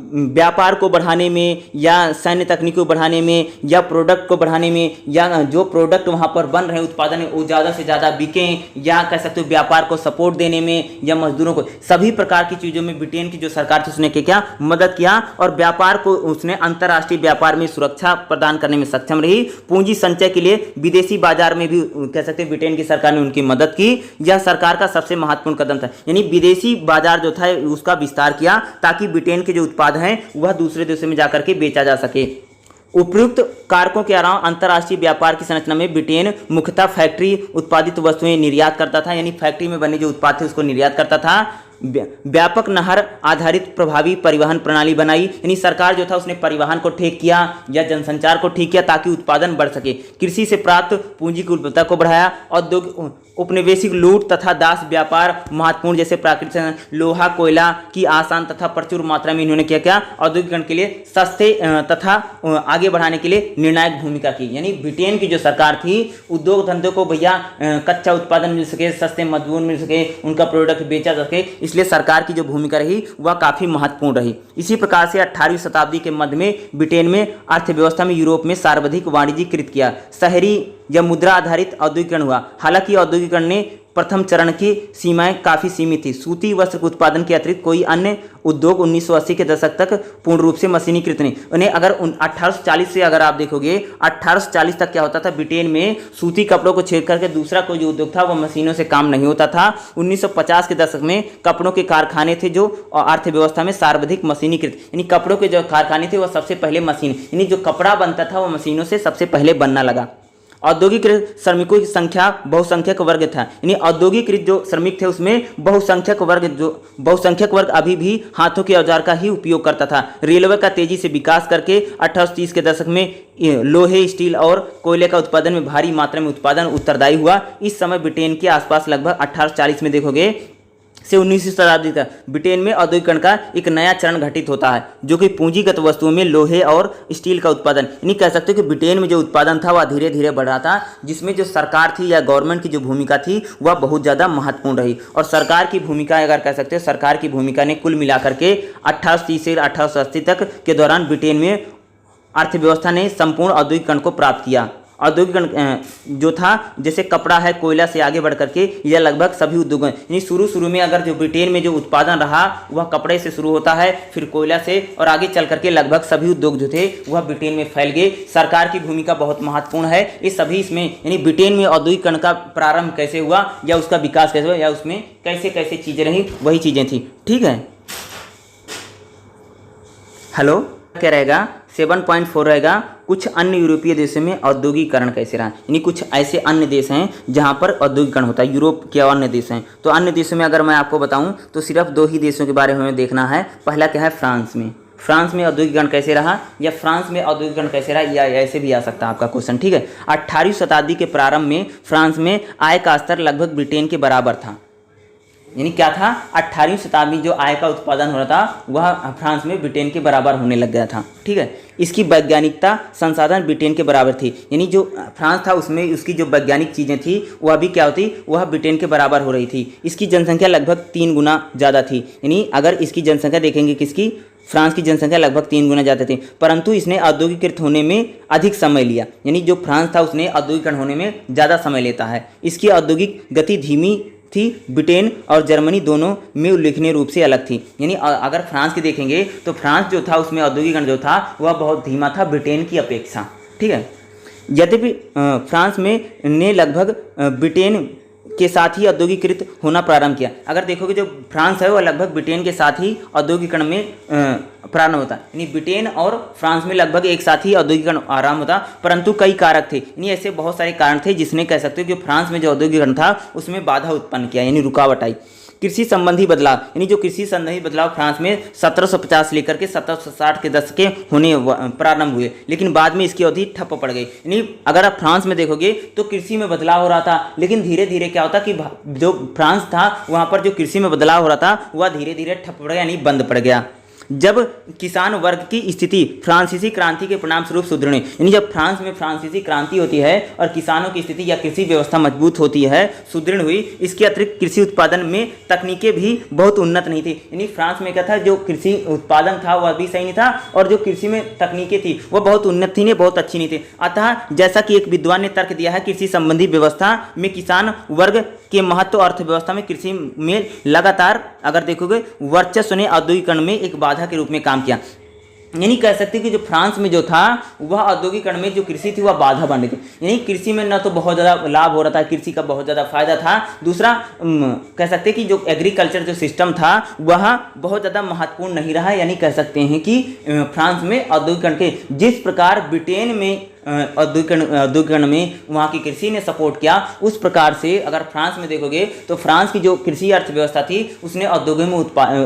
व्यापार को बढ़ाने में या सैन्य तकनीकों को बढ़ाने में या प्रोडक्ट को बढ़ाने में या जो प्रोडक्ट वहाँ पर बन रहे उत्पादन वो ज़्यादा से ज़्यादा बिकें या कह सकते हो व्यापार को सपोर्ट देने में या मजदूरों को, सभी प्रकार की चीज़ों में ब्रिटेन की जो सरकार थी उसने क्या मदद किया और व्यापार को उसने अंतर्राष्ट्रीय व्यापार में सुरक्षा प्रदान करने में सक्षम रही। पूंजी संचय के लिए विदेशी बाजार में भी कह सकते हैं ब्रिटेन की सरकार ने उनकी मदद की। यह सरकार का सबसे महत्वपूर्ण कदम था, यानी विदेशी बाजार जो था उसका विस्तार किया ताकि ब्रिटेन के जो उत्पाद हैं वह दूसरे देशों में जाकर के बेचा जा सके। उपयुक्त कारकों के अलावा अंतर्राष्ट्रीय व्यापार की संरचना में ब्रिटेन मुख्यतः फैक्ट्री उत्पादित वस्तुएं निर्यात करता था, यानी फैक्ट्री में बने जो उत्पाद थे उसको निर्यात करता था। व्यापक नहर आधारित प्रभावी परिवहन प्रणाली बनाई, यानी सरकार जो था उसने परिवहन को ठीक किया या जनसंचार को ठीक किया ताकि उत्पादन बढ़ सके। कृषि से प्राप्त पूंजी की उपलब्धता को बढ़ाया। औद्योगिक उपनिवेशिक लूट तथा दास व्यापार महत्वपूर्ण, जैसे प्राकृतिक लोहा कोयला की आसान तथा प्रचुर मात्रा में इन्होंने क्या औद्योगिकरण के लिए सस्ते तथा आगे बढ़ाने के लिए निर्णायक भूमिका की। यानी ब्रिटेन की जो सरकार थी उद्योग धंधों को भैया कच्चा उत्पादन मिल सके, सस्ते मजदूर मिल सके, उनका प्रोडक्ट बेचा जा सके, इसलिए सरकार की जो भूमिका रही वह काफ़ी महत्वपूर्ण रही। इसी प्रकार से 18वीं शताब्दी के मध्य में ब्रिटेन में अर्थव्यवस्था में यूरोप में सर्वाधिक वाणिज्यीकृत किया, शहरी या मुद्रा आधारित औद्योगिकरण हुआ। हालांकि औद्योगिकरण ने प्रथम चरण की सीमाएं काफ़ी सीमित थी। सूती वस्त्र के उत्पादन के अतिरिक्त कोई अन्य उद्योग 1980 के दशक तक पूर्ण रूप से मशीनीकृत नहीं। उन्हें अगर 1840 से अगर आप देखोगे 1840 तक क्या होता था, ब्रिटेन में सूती कपड़ों को छेड़ करके दूसरा कोई जो उद्योग था वो मशीनों से काम नहीं होता था। 1950 के दशक में कपड़ों के कारखाने थे जो अर्थव्यवस्था में सर्वाधिक मशीनीकृत, यानी कपड़ों के जो कारखाने थे वो सबसे पहले मशीन, यानी जो कपड़ा बनता था वो मशीनों से सबसे पहले बनना लगा। औद्योगिकृत श्रमिकों की संख्या बहुसंख्यक वर्ग था, यानी औद्योगिकृत जो श्रमिक थे उसमें बहुसंख्यक वर्ग अभी भी हाथों के औजार का ही उपयोग करता था। रेलवे का तेजी से विकास करके 1830 के दशक में लोहे, स्टील और कोयले का उत्पादन में भारी मात्रा में उत्पादन उत्तरदायी हुआ। इस समय ब्रिटेन के आसपास लगभग 1840 में देखोगे से 19वीं शताब्दी तक ब्रिटेन में औद्योगिकरण का एक नया चरण घटित होता है, जो कि पूंजीगत वस्तुओं में लोहे और स्टील का उत्पादन, यानी कह सकते हो कि ब्रिटेन में जो उत्पादन था वह धीरे धीरे बढ़ रहा था, जिसमें जो सरकार थी या गवर्नमेंट की जो भूमिका थी वह बहुत ज़्यादा महत्वपूर्ण रही। और सरकार की भूमिका अगर कह सकते हो, सरकार की भूमिका ने कुल मिलाकर के 1830 से 1880 तक के दौरान ब्रिटेन में अर्थव्यवस्था ने संपूर्ण औद्योगिकरण को प्राप्त किया। औद्योगिकरण जो था, जैसे कपड़ा है, कोयला से आगे बढ़ करके यह लगभग सभी उद्योगों, यानी शुरू में अगर जो ब्रिटेन में जो उत्पादन रहा वह कपड़े से शुरू होता है, फिर कोयला से, और आगे चल करके लगभग सभी उद्योग जो थे वह ब्रिटेन में फैल गए। सरकार की भूमिका बहुत महत्वपूर्ण है ये सभी इसमें, यानी ब्रिटेन में औद्योगिकरण का प्रारंभ कैसे हुआ या उसका विकास कैसे हुआ या उसमें कैसे कैसे चीज़ें रही, वही चीज़ें थी। ठीक है, हेलो, क्या रहेगा 7.4 रहेगा, कुछ अन्य यूरोपीय देशों में औद्योगिकरण कैसे रहा, यानी कुछ ऐसे अन्य देश हैं जहां पर औद्योगिकरण होता है, यूरोप के अन्य देश हैं। तो अन्य देशों में अगर मैं आपको बताऊं तो सिर्फ 2 ही देशों के बारे में देखना है। पहला क्या है, फ्रांस में। फ्रांस में औद्योगिकरण कैसे रहा, या फ्रांस में औद्योगिकरण कैसे रहा, या ऐसे भी आ सकता है आपका क्वेश्चन। ठीक है, 18वीं शताब्दी के प्रारंभ में फ्रांस में आय का स्तर लगभग ब्रिटेन के बराबर था, यानी क्या था, 18वीं शताब्दी जो आय का उत्पादन हो रहा था वह फ्रांस में ब्रिटेन के बराबर होने लग गया था। ठीक है, इसकी वैज्ञानिकता संसाधन ब्रिटेन के बराबर थी, यानी जो फ्रांस था उसमें उसकी जो वैज्ञानिक चीज़ें थी वह भी क्या होती, वह ब्रिटेन के बराबर हो रही थी। इसकी जनसंख्या लगभग 3 गुना ज़्यादा थी, यानी अगर इसकी जनसंख्या देखेंगे किसकी, फ्रांस की जनसंख्या लगभग 3 गुना ज़्यादा थी, परंतु इसने औद्योगिकीकृत होने में अधिक समय लिया, यानी जो फ्रांस था उसने औद्योगिकरण होने में ज़्यादा समय लेता है। इसकी औद्योगिक गति धीमी थी, ब्रिटेन और जर्मनी दोनों में उल्लेखनीय रूप से अलग थी। यानी अगर फ्रांस की देखेंगे तो फ्रांस जो था उसमें औद्योगिकरण जो था वह बहुत धीमा था ब्रिटेन की अपेक्षा। ठीक है, यद्यपि फ्रांस में ने लगभग ब्रिटेन के साथ ही औद्योगिकीकृत होना प्रारंभ किया। अगर देखोगे जो फ्रांस है वह लगभग ब्रिटेन के साथ ही औद्योगिकरण में प्रारंभ होता है, यानी ब्रिटेन और फ्रांस में लगभग एक साथ ही औद्योगिकरण आरंभ होता, परंतु कई कारक थे, यानी ऐसे बहुत सारे कारण थे जिसने कह सकते हो कि फ्रांस में जो औद्योगिकरण था उसमें बाधा उत्पन्न किया, यानी रुकावट आई। कृषि संबंधी बदलाव, यानी जो कृषि संबंधी बदलाव फ्रांस में 1750 लेकर के 1760 के दशक के होने प्रारंभ हुए, लेकिन बाद में इसकी अवधि ठप पड़ गई। यानी अगर आप फ्रांस में देखोगे तो कृषि में बदलाव हो रहा था, लेकिन धीरे धीरे क्या होता कि जो फ्रांस था वहाँ पर जो कृषि में बदलाव हो रहा था वह धीरे धीरे ठप पड़ गया, यानी बंद पड़ गया। जब किसान वर्ग की स्थिति फ्रांसीसी क्रांति के परिणाम स्वरूप सुदृढ़, यानी जब फ्रांस में फ्रांसीसी क्रांति होती है और किसानों की स्थिति या कृषि व्यवस्था मजबूत होती है, सुदृढ़ हुई, इसके अतिरिक्त कृषि उत्पादन में तकनीकें भी बहुत उन्नत नहीं थी। यानी फ्रांस में क्या था, जो कृषि उत्पादन था वह भी सही नहीं था और जो कृषि में तकनीकें थी वह बहुत उन्नत थी नहीं, बहुत अच्छी नहीं थी। अतः जैसा कि एक विद्वान ने तर्क दिया है, कृषि संबंधी व्यवस्था में किसान वर्ग के महत्व अर्थव्यवस्था में कृषि में लगातार अगर देखोगे वर्चस्व ने औद्योगिकरण में एक बाधा के रूप में काम किया। यानी कह सकते हैं कि जो फ्रांस में जो था वह औद्योगिकरण में जो कृषि थी वह बाधा बन रही थी, यानी कृषि में न तो बहुत ज़्यादा लाभ हो रहा था, कृषि का बहुत ज़्यादा फायदा था। दूसरा कह सकते हैं कि जो एग्रीकल्चर जो सिस्टम था वह बहुत ज़्यादा महत्वपूर्ण नहीं रहा, यानी कह सकते हैं कि फ्रांस में औद्योगिकरण के जिस प्रकार ब्रिटेन में औद्योगिकरण में वहाँ की कृषि ने सपोर्ट किया, उस प्रकार से अगर फ्रांस में देखोगे तो फ्रांस की जो कृषि अर्थव्यवस्था थी उसने औद्योगिक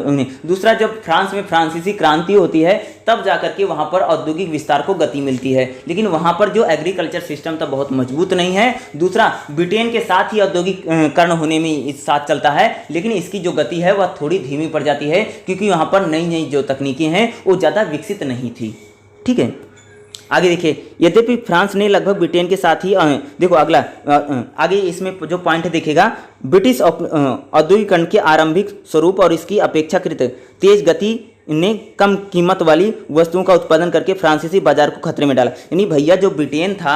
में दूसरा जब फ्रांस में फ्रांसीसी क्रांति होती है तब जाकर के वहाँ पर औद्योगिक विस्तार को गति मिलती है, लेकिन वहाँ पर जो एग्रीकल्चर सिस्टम था बहुत मजबूत नहीं है। दूसरा ब्रिटेन के साथ ही औद्योगिकरण होने में इस साथ चलता है, लेकिन इसकी जो गति है वह थोड़ी धीमी पड़ जाती है क्योंकि वहाँ पर नई नई जो तकनीकें हैं वो ज़्यादा विकसित नहीं थी। ठीक है, आगे देखिए, यद्यपि फ्रांस ने लगभग ब्रिटेन के साथ ही देखो अगला आगे इसमें जो पॉइंट देखेगा, ब्रिटिश औद्योगिकरण के आरंभिक स्वरूप और इसकी अपेक्षाकृत तेज गति ने कम कीमत वाली वस्तुओं का उत्पादन करके फ्रांसीसी बाजार को खतरे में डाला। यानी भैया जो ब्रिटेन था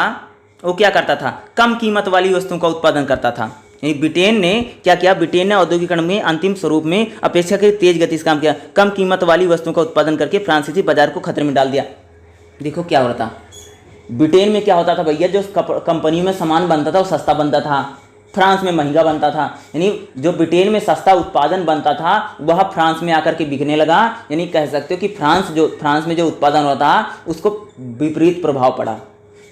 वो क्या करता था, कम कीमत वाली वस्तुओं का उत्पादन करता था। यानी ब्रिटेन ने क्या किया, ब्रिटेन ने औद्योगिकरण में अंतिम स्वरूप में अपेक्षाकृत तेज गति से काम किया, कम कीमत वाली वस्तुओं का उत्पादन करके फ्रांसीसी बाजार को खतरे में डाल दिया। देखो क्या हो रहा था, ब्रिटेन में क्या होता था भैया, जो कंपनी में सामान बनता था वो सस्ता बनता था, फ्रांस में महंगा बनता था। यानी जो ब्रिटेन में सस्ता उत्पादन बनता था वह फ्रांस में आकर के बिकने लगा। यानी कह सकते हो कि फ्रांस में जो उत्पादन होता था उसको विपरीत प्रभाव पड़ा।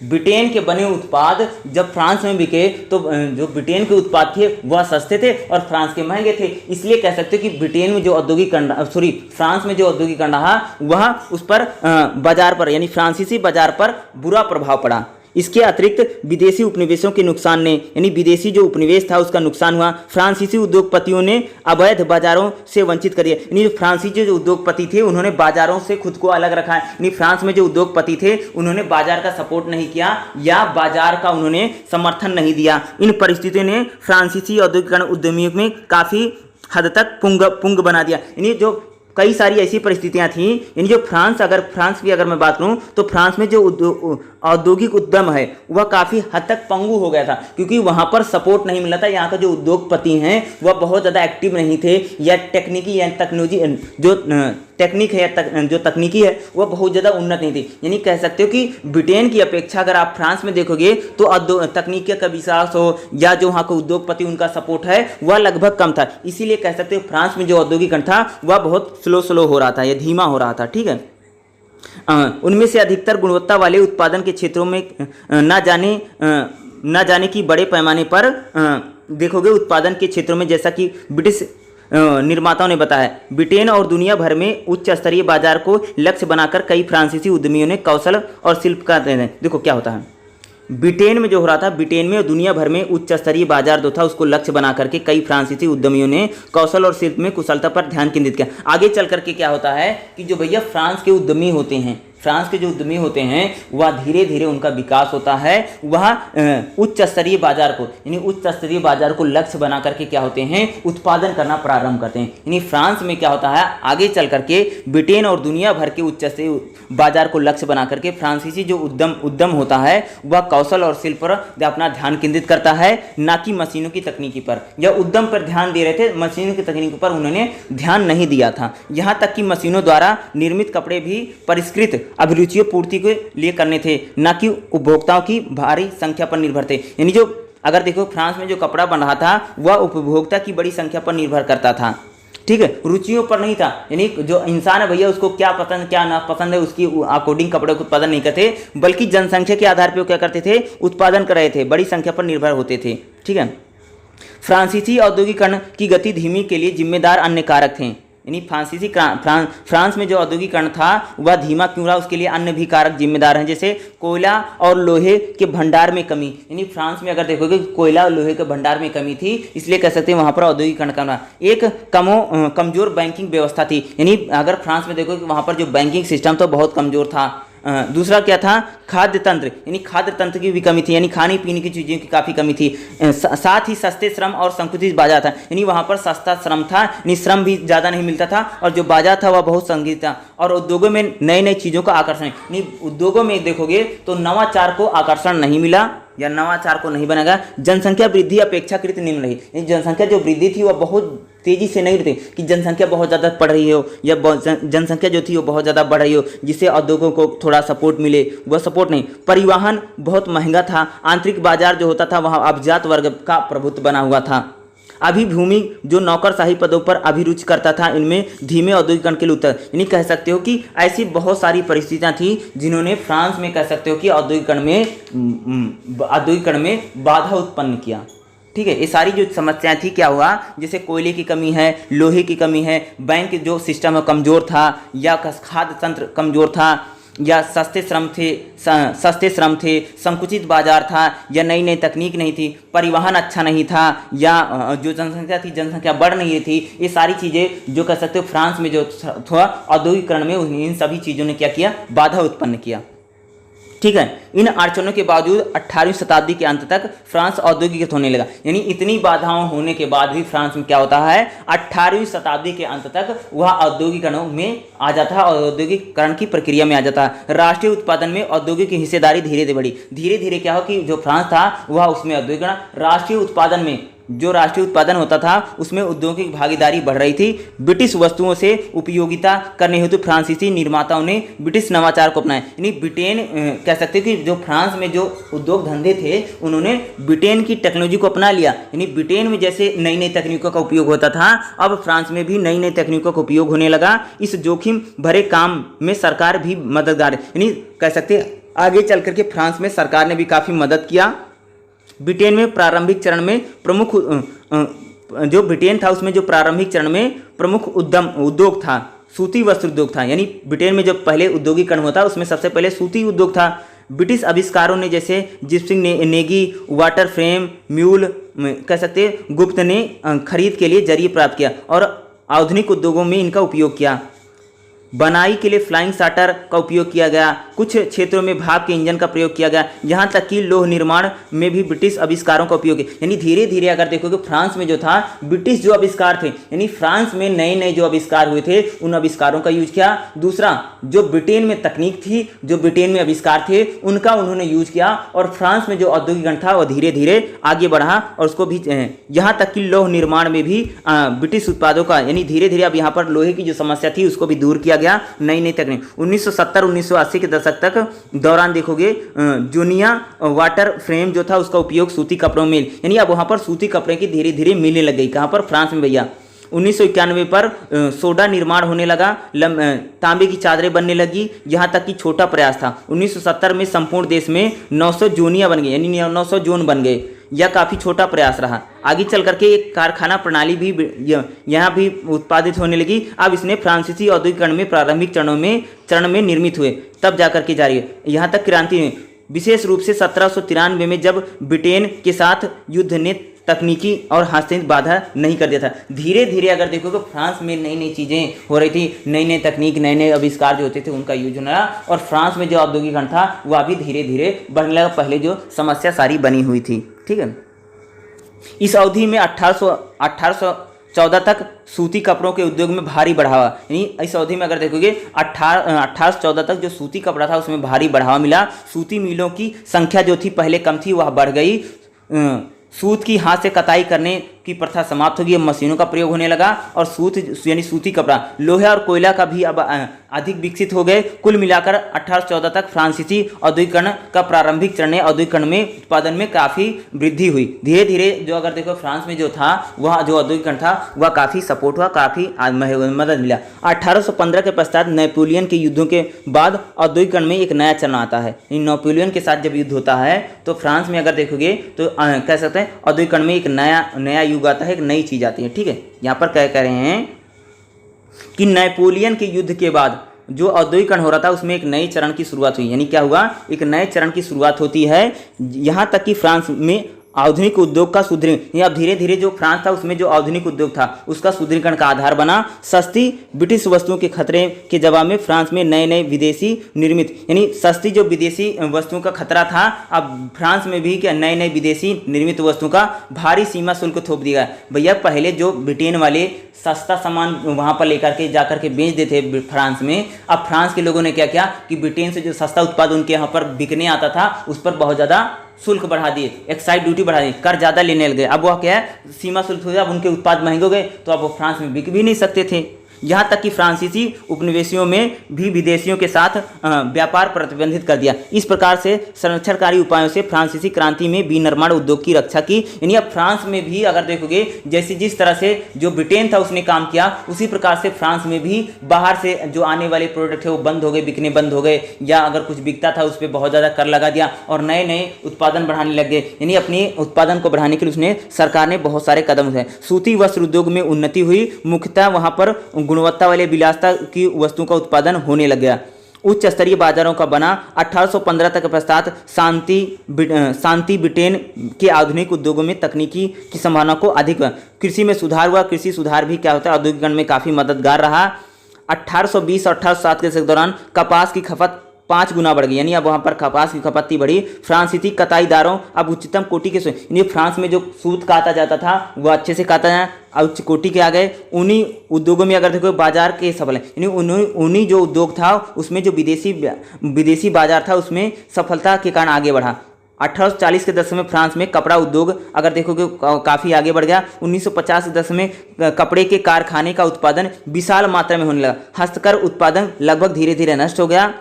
ब्रिटेन के बने उत्पाद जब फ्रांस में बिके तो जो ब्रिटेन के उत्पाद थे वह सस्ते थे और फ्रांस के महंगे थे। इसलिए कह सकते हो कि ब्रिटेन में जो फ्रांस में जो औद्योगिकरण रहा वह उस पर बाजार पर यानी फ्रांसीसी बाजार पर बुरा प्रभाव पड़ा। इसके अतिरिक्त विदेशी उपनिवेशों के नुकसान ने, यानी विदेशी जो उपनिवेश था उसका नुकसान हुआ। फ्रांसीसी उद्योगपतियों ने अवैध बाजारों से वंचित कर दिया, यानी जो फ्रांसीसी जो उद्योगपति थे उन्होंने बाजारों से खुद को अलग रखा, यानी फ्रांस में जो उद्योगपति थे उन्होंने बाजार का सपोर्ट नहीं किया या बाजार का उन्होंने समर्थन नहीं दिया। इन परिस्थितियों ने फ्रांसीसी औद्योगिकरण उद्यमियों में काफ़ी हद तक पुंग बना दिया, यानी जो कई सारी ऐसी परिस्थितियां थी, यानी जो फ्रांस की अगर मैं बात करूं तो फ्रांस में जो औद्योगिक उद्यम है वह काफ़ी हद तक पंगु हो गया था, क्योंकि वहाँ पर सपोर्ट नहीं मिला था। यहाँ का जो उद्योगपति हैं वह बहुत ज़्यादा एक्टिव नहीं थे, या टेक्निकी या टेक्नोलॉजी जो टेक्निक है या जो तकनीकी है वह बहुत ज़्यादा उन्नत नहीं थी। यानी कह सकते हो कि ब्रिटेन की अपेक्षा अगर आप फ्रांस में देखोगे तो तकनीकी का विकास हो या जो वहाँ का उद्योगपति उनका सपोर्ट है वह लगभग कम था। इसीलिए कह सकते हो फ्रांस में जो औद्योगिकरण था वह बहुत स्लो हो रहा था या धीमा हो रहा था। ठीक है, उनमें से अधिकतर गुणवत्ता वाले उत्पादन के क्षेत्रों में न जाने की बड़े पैमाने पर देखोगे उत्पादन के क्षेत्रों में, जैसा कि ब्रिटिश निर्माताओं ने बताया, ब्रिटेन और दुनिया भर में उच्च स्तरीय बाजार को लक्ष्य बनाकर कई फ्रांसीसी उद्यमियों ने कौशल और शिल्प का देखो क्या होता है ब्रिटेन में जो हो रहा था, ब्रिटेन में और दुनिया भर में उच्च स्तरीय बाजार जो था उसको लक्ष्य बना करके कई फ्रांसीसी उद्यमियों ने कौशल और शिल्प में कुशलता पर ध्यान केंद्रित किया। आगे चल करके क्या होता है कि जो भैया फ्रांस के उद्यमी होते हैं, फ्रांस के जो उद्यमी होते हैं वह धीरे धीरे उनका विकास होता है, वह उच्च स्तरीय बाजार को, यानी उच्च स्तरीय बाजार को लक्ष्य बना करके क्या होते हैं उत्पादन करना प्रारंभ करते हैं। यानी फ्रांस में क्या होता है आगे चल करके ब्रिटेन और दुनिया भर के उच्च स्तरीय बाजार को लक्ष्य बना करके फ्रांसीसी जो उद्यम होता है वह कौशल और शिल्प पर अपना ध्यान केंद्रित करता है, ना कि मशीनों की तकनीकी पर। यह उद्यम पर ध्यान दे रहे थे, मशीनों की तकनीकी पर उन्होंने ध्यान नहीं दिया था। यहाँ तक कि मशीनों द्वारा निर्मित कपड़े भी परिष्कृत अभिरुचियों पूर्ति के लिए करने थे, न कि उपभोक्ताओं की भारी संख्या पर निर्भर थे। यानी जो अगर देखो फ्रांस में जो कपड़ा बन रहा था वह उपभोक्ता की बड़ी संख्या पर निर्भर करता था। ठीक है, रुचियों पर नहीं था, यानी जो इंसान है भैया उसको क्या पसंद क्या ना पसंद है उसकी अकॉर्डिंग कपड़े को उत्पादन नहीं करते, बल्कि जनसंख्या के आधार पर वो क्या करते थे उत्पादन कर रहे थे, बड़ी संख्या पर निर्भर होते थे। ठीक है, फ्रांसीसी औद्योगिकरण की गति धीमी के लिए जिम्मेदार अन्य कारक थे। यानी फ्रांस में जो औद्योगिकरण था वह धीमा क्यों रहा उसके लिए अन्य भी कारक जिम्मेदार हैं, जैसे कोयला और लोहे के भंडार में कमी। यानी फ्रांस में अगर देखोगे कोयला और लोहे के भंडार में कमी थी, इसलिए कह सकते हैं वहाँ पर औद्योगिकरण करना। एक कमजोर बैंकिंग व्यवस्था थी, यानी अगर फ्रांस में देखोगे वहाँ पर जो बैंकिंग सिस्टम था बहुत कमजोर था। दूसरा क्या था खाद्य तंत्र, यानी खाद्य तंत्र की भी कमी थी, यानी खाने पीने की चीज़ों की काफ़ी कमी थी। साथ ही सस्ते श्रम और संकुचित बाजार था, यानी वहाँ पर सस्ता श्रम था, यानी श्रम भी ज़्यादा नहीं मिलता था, और जो बाजार था वह बहुत संगीत था। और उद्योगों में नई नई चीज़ों का आकर्षण, यानी उद्योगों में देखोगे तो नवाचार को आकर्षण नहीं मिला या नवाचार को नहीं बनेगा। जनसंख्या वृद्धि अपेक्षाकृत निम्न रही, जनसंख्या जो वृद्धि थी वह बहुत तेजी से नहीं रही कि जनसंख्या बहुत ज़्यादा बढ़ रही हो या जनसंख्या जो थी वो बहुत ज़्यादा बढ़ रही हो जिससे उद्योगों को थोड़ा सपोर्ट मिले, वह सपोर्ट नहीं। परिवहन बहुत महंगा था, आंतरिक बाजार जो होता था वहाँ अभिजात वर्ग का प्रभुत्व बना हुआ था। अभिभूमि जो नौकरशाही पदों पर अभिरुचि करता था, इनमें धीमे औद्योगिकरण के लिए उत्तर, यानी कह सकते हो कि ऐसी बहुत सारी परिस्थितियां थी जिन्होंने फ्रांस में कह सकते हो कि औद्योगिकरण में बाधा उत्पन्न किया। ठीक है, ये सारी जो समस्याएं थी क्या हुआ, जैसे कोयले की कमी है, लोहे की कमी है, बैंक जो सिस्टम है कमज़ोर था, या खाद्य तंत्र कमज़ोर था, या सस्ते श्रम थे, संकुचित बाजार था, या नई नई तकनीक नहीं थी, परिवहन अच्छा नहीं था, या जो जनसंख्या थी जनसंख्या बढ़ नहीं थी। ये सारी चीज़ें जो कह सकते हो फ्रांस में जो थोड़ा औद्योगिकरण में इन सभी चीज़ों ने क्या किया बाधा उत्पन्न किया। ठीक है, इन अड़चनों के बावजूद 18वीं शताब्दी के अंत तक फ्रांस औद्योगिक होने लगा। यानी इतनी बाधाओं होने के बाद भी फ्रांस में क्या होता है 18वीं शताब्दी के अंत तक वह औद्योगिकरण में आ जाता है, औद्योगिकरण की प्रक्रिया में आ जाता है। राष्ट्रीय उत्पादन में औद्योगिक की हिस्सेदारी धीरे धीरे बढ़ी, धीरे धीरे क्या हो कि जो फ्रांस था वह उसमें औद्योगिकरण राष्ट्रीय उत्पादन में जो राष्ट्रीय उत्पादन होता था उसमें उद्योगों की भागीदारी बढ़ रही थी। ब्रिटिश वस्तुओं से उपयोगिता करने हेतु फ्रांसीसी निर्माताओं ने ब्रिटिश नवाचार को अपनाया। यानी ब्रिटेन कह सकते हैं कि जो फ्रांस में जो उद्योग धंधे थे उन्होंने ब्रिटेन की टेक्नोलॉजी को अपना लिया। यानी ब्रिटेन में जैसे नई नई तकनीकों का उपयोग होता था, अब फ्रांस में भी नई नई तकनीकों का उपयोग होने लगा। इस जोखिम भरे काम में सरकार भी मददगार, यानी कह सकते हैं आगे चल करके फ्रांस में सरकार ने भी काफ़ी मदद किया। ब्रिटेन में प्रारंभिक चरण में प्रमुख जो ब्रिटेन था उसमें जो प्रारंभिक चरण में प्रमुख उद्योग था सूती वस्त्र उद्योग था। यानी ब्रिटेन में जब पहले औद्योगिकरण हुआ था उसमें सबसे पहले सूती उद्योग था। ब्रिटिश आविष्कारों ने जैसे जिप्सिंग नेगी, वाटर फ्रेम, म्यूल कह सकते गुप्त ने खरीद के लिए जरिए प्राप्त किया और आधुनिक उद्योगों में इनका उपयोग किया। बनाई के लिए फ्लाइंग शाटर का उपयोग किया गया। कुछ क्षेत्रों में भाप के इंजन का प्रयोग किया गया। यहाँ तक कि लोह निर्माण में भी ब्रिटिश आविष्कारों का उपयोग किया। यानी धीरे धीरे अगर देखोगे फ्रांस में जो था ब्रिटिश जो आविष्कार थे, यानी फ्रांस में नए नए जो आविष्कार हुए थे उन आविष्कारों का यूज किया। दूसरा, जो ब्रिटेन में तकनीक थी, जो ब्रिटेन में आविष्कार थे, उनका उन्होंने यूज किया और फ्रांस में जो औद्योगिकरण था वो धीरे धीरे आगे बढ़ा और उसको भी यहाँ तक कि लोह निर्माण में भी ब्रिटिश उत्पादों का, यानी धीरे धीरे अब यहाँ पर लोहे की जो समस्या थी उसको भी दूर किया गया। नई नई तकनीक 1970-1980 के दशक तक दौरान देखोगे जूनिया वाटर फ्रेम जो था उसका उपयोग सूती कपड़ों में, यानी अब वहां पर सूती कपड़े की धीरे धीरे मिलने लग गई। कहां पर? फ्रांस में भैया। 1991 पर सोडा निर्माण होने लगा, तांबे की चादरें बनने लगी। यहाँ तक कि छोटा प्रयास था। 1970 में संपूर्ण देश में 900 जोनियाँ बन गई, यानी 900 जोन बन गए। यह काफ़ी छोटा प्रयास रहा। आगे चल करके एक कारखाना प्रणाली भी यहाँ भी उत्पादित होने लगी। अब इसने फ्रांसीसी औद्योगिकरण में प्रारंभिक चरण में निर्मित हुए, तब जाकर के जारी है। यहाँ तक क्रांति में विशेष रूप से 1793 में जब ब्रिटेन के साथ युद्ध ने तकनीकी और हस्तशिल्प बाधा नहीं कर दिया था। धीरे धीरे अगर देखोगे फ्रांस में नई नई चीज़ें हो रही थी, नई नई तकनीक, नए नए आविष्कार जो होते थे उनका यूज होना लगा और फ्रांस में जो औद्योगिकरण था वह भी धीरे धीरे बढ़ने लगा। पहले जो समस्या सारी बनी हुई थी, ठीक है। इस अवधि में 1814 तक सूती कपड़ों के उद्योग में भारी बढ़ावा, यानी इस अवधि में अगर देखोगे 1814 तक जो सूती कपड़ा था उसमें भारी बढ़ावा मिला। सूती मिलों की संख्या जो थी पहले कम थी वह बढ़ गई। सूत की हाथ से कताई करने की प्रथा समाप्त होगी, अब मशीनों का प्रयोग होने लगा और सूत यानी सूती कपड़ा, लोहा और कोयला का भी अब अधिक विकसित हो गए। कुल मिलाकर 1814 तक फ्रांसीसी औद्योगिकरण का प्रारंभिक चरण औद्योगिकरण में उत्पादन में काफ़ी वृद्धि हुई। धीरे धीरे जो अगर देखो फ्रांस में जो था वह जो औद्योगिकरण था वह काफ़ी सपोर्ट हुआ, काफ़ी मदद मिला। 1815 के पश्चात नेपोलियन के युद्धों के बाद औद्योगिकरण में एक नया चरण आता है। नेपोलियन के साथ जब युद्ध होता है तो फ्रांस में अगर देखोगे तो कह सकते हैं औद्योगिकरण में एक नया युग आता है, एक नई चीज आती है, ठीक है। यहाँ पर क्या कह रहे हैं कि नेपोलियन के युद्ध के बाद जो औद्योगिकरण हो रहा था उसमें एक नए चरण की शुरुआत हुई। यानी क्या हुआ? एक नए चरण की शुरुआत होती है। यहाँ तक कि फ्रांस में आधुनिक उद्योग का सुदृढ़ीकरण, अब धीरे धीरे जो फ्रांस था उसमें जो आधुनिक उद्योग था उसका सुदृढ़ीकरण का आधार बना। सस्ती ब्रिटिश वस्तुओं के खतरे के जवाब में फ्रांस में नए नए विदेशी निर्मित, यानी सस्ती जो विदेशी वस्तुओं का खतरा था, अब फ्रांस में भी क्या नए नए विदेशी निर्मित वस्तुओं का भारी सीमा शुल्क थोप दिया। भैया पहले जो ब्रिटेन वाले सस्ता सामान वहाँ पर लेकर के जाकर के बेच देते फ्रांस में, अब फ्रांस के लोगों ने क्या किया कि ब्रिटेन से जो सस्ता उत्पाद उनके यहाँ पर बिकने आता था उस पर बहुत ज़्यादा शुल्क बढ़ा दिए, एक्साइज ड्यूटी बढ़ा दी, कर ज़्यादा लेने लगे। अब वह क्या है, सीमा शुल्क हो गया, अब उनके उत्पाद महंगे हो गए तो अब वो फ्रांस में बिक भी नहीं सकते थे। यहाँ तक कि फ्रांसीसी उपनिवेशियों में भी विदेशियों के साथ व्यापार प्रतिबंधित कर दिया। इस प्रकार से संरक्षणकारी उपायों से फ्रांसीसी क्रांति में विनिर्माण उद्योग की रक्षा की। यानी अब फ्रांस में भी अगर देखोगे जैसे जिस तरह से जो ब्रिटेन था उसने काम किया उसी प्रकार से फ्रांस में भी बाहर से जो आने वाले प्रोडक्ट थे वो बंद हो गए, बिकने बंद हो गए, या अगर कुछ बिकता था उस पर बहुत ज़्यादा कर लगा दिया और नए नए उत्पादन बढ़ाने लग गए। यानी अपने उत्पादन को बढ़ाने के लिए उसने सरकार ने बहुत सारे कदम उठाए। सूती वस्त्र उद्योग में उन्नति हुई, मुख्यतः वहाँ पर गुणवत्ता वाले विलासिता की वस्तुओं का उत्पादन होने लग गया। उच्च स्तरीय बाजारों का बना। 1815 तक पश्चात शांति ब्रिटेन के आधुनिक उद्योगों में तकनीकी की संभावना को अधिक। कृषि में सुधार हुआ। कृषि सुधार भी क्या होता है, औद्योगिकरण में काफ़ी मददगार रहा। 1820 और 1807 के दौरान कपास की खपत 5 गुना बढ़ गई। यानी अब वहाँ पर कपास की खपत बढ़ी। फ्रांसीसी कताईदारों अब उच्चतम कोटि के, यानी फ्रांस में जो सूत काता जाता था वो अच्छे से काता जाए, उच्च कोटि के आ गए। उन्हीं उद्योगों में अगर देखो बाजार के सफल है, यानी उन्हीं जो उद्योग था उसमें जो विदेशी बाजार था उसमें सफलता के कारण आगे बढ़ा। 1840 के दशक में फ्रांस में कपड़ा उद्योग अगर देखोगे काफ़ी आगे बढ़ गया। 1950 के दशक में कपड़े के कारखाने का उत्पादन विशाल मात्रा में होने लगा। हस्तकर उत्पादन लगभग धीरे धीरे नष्ट हो गया।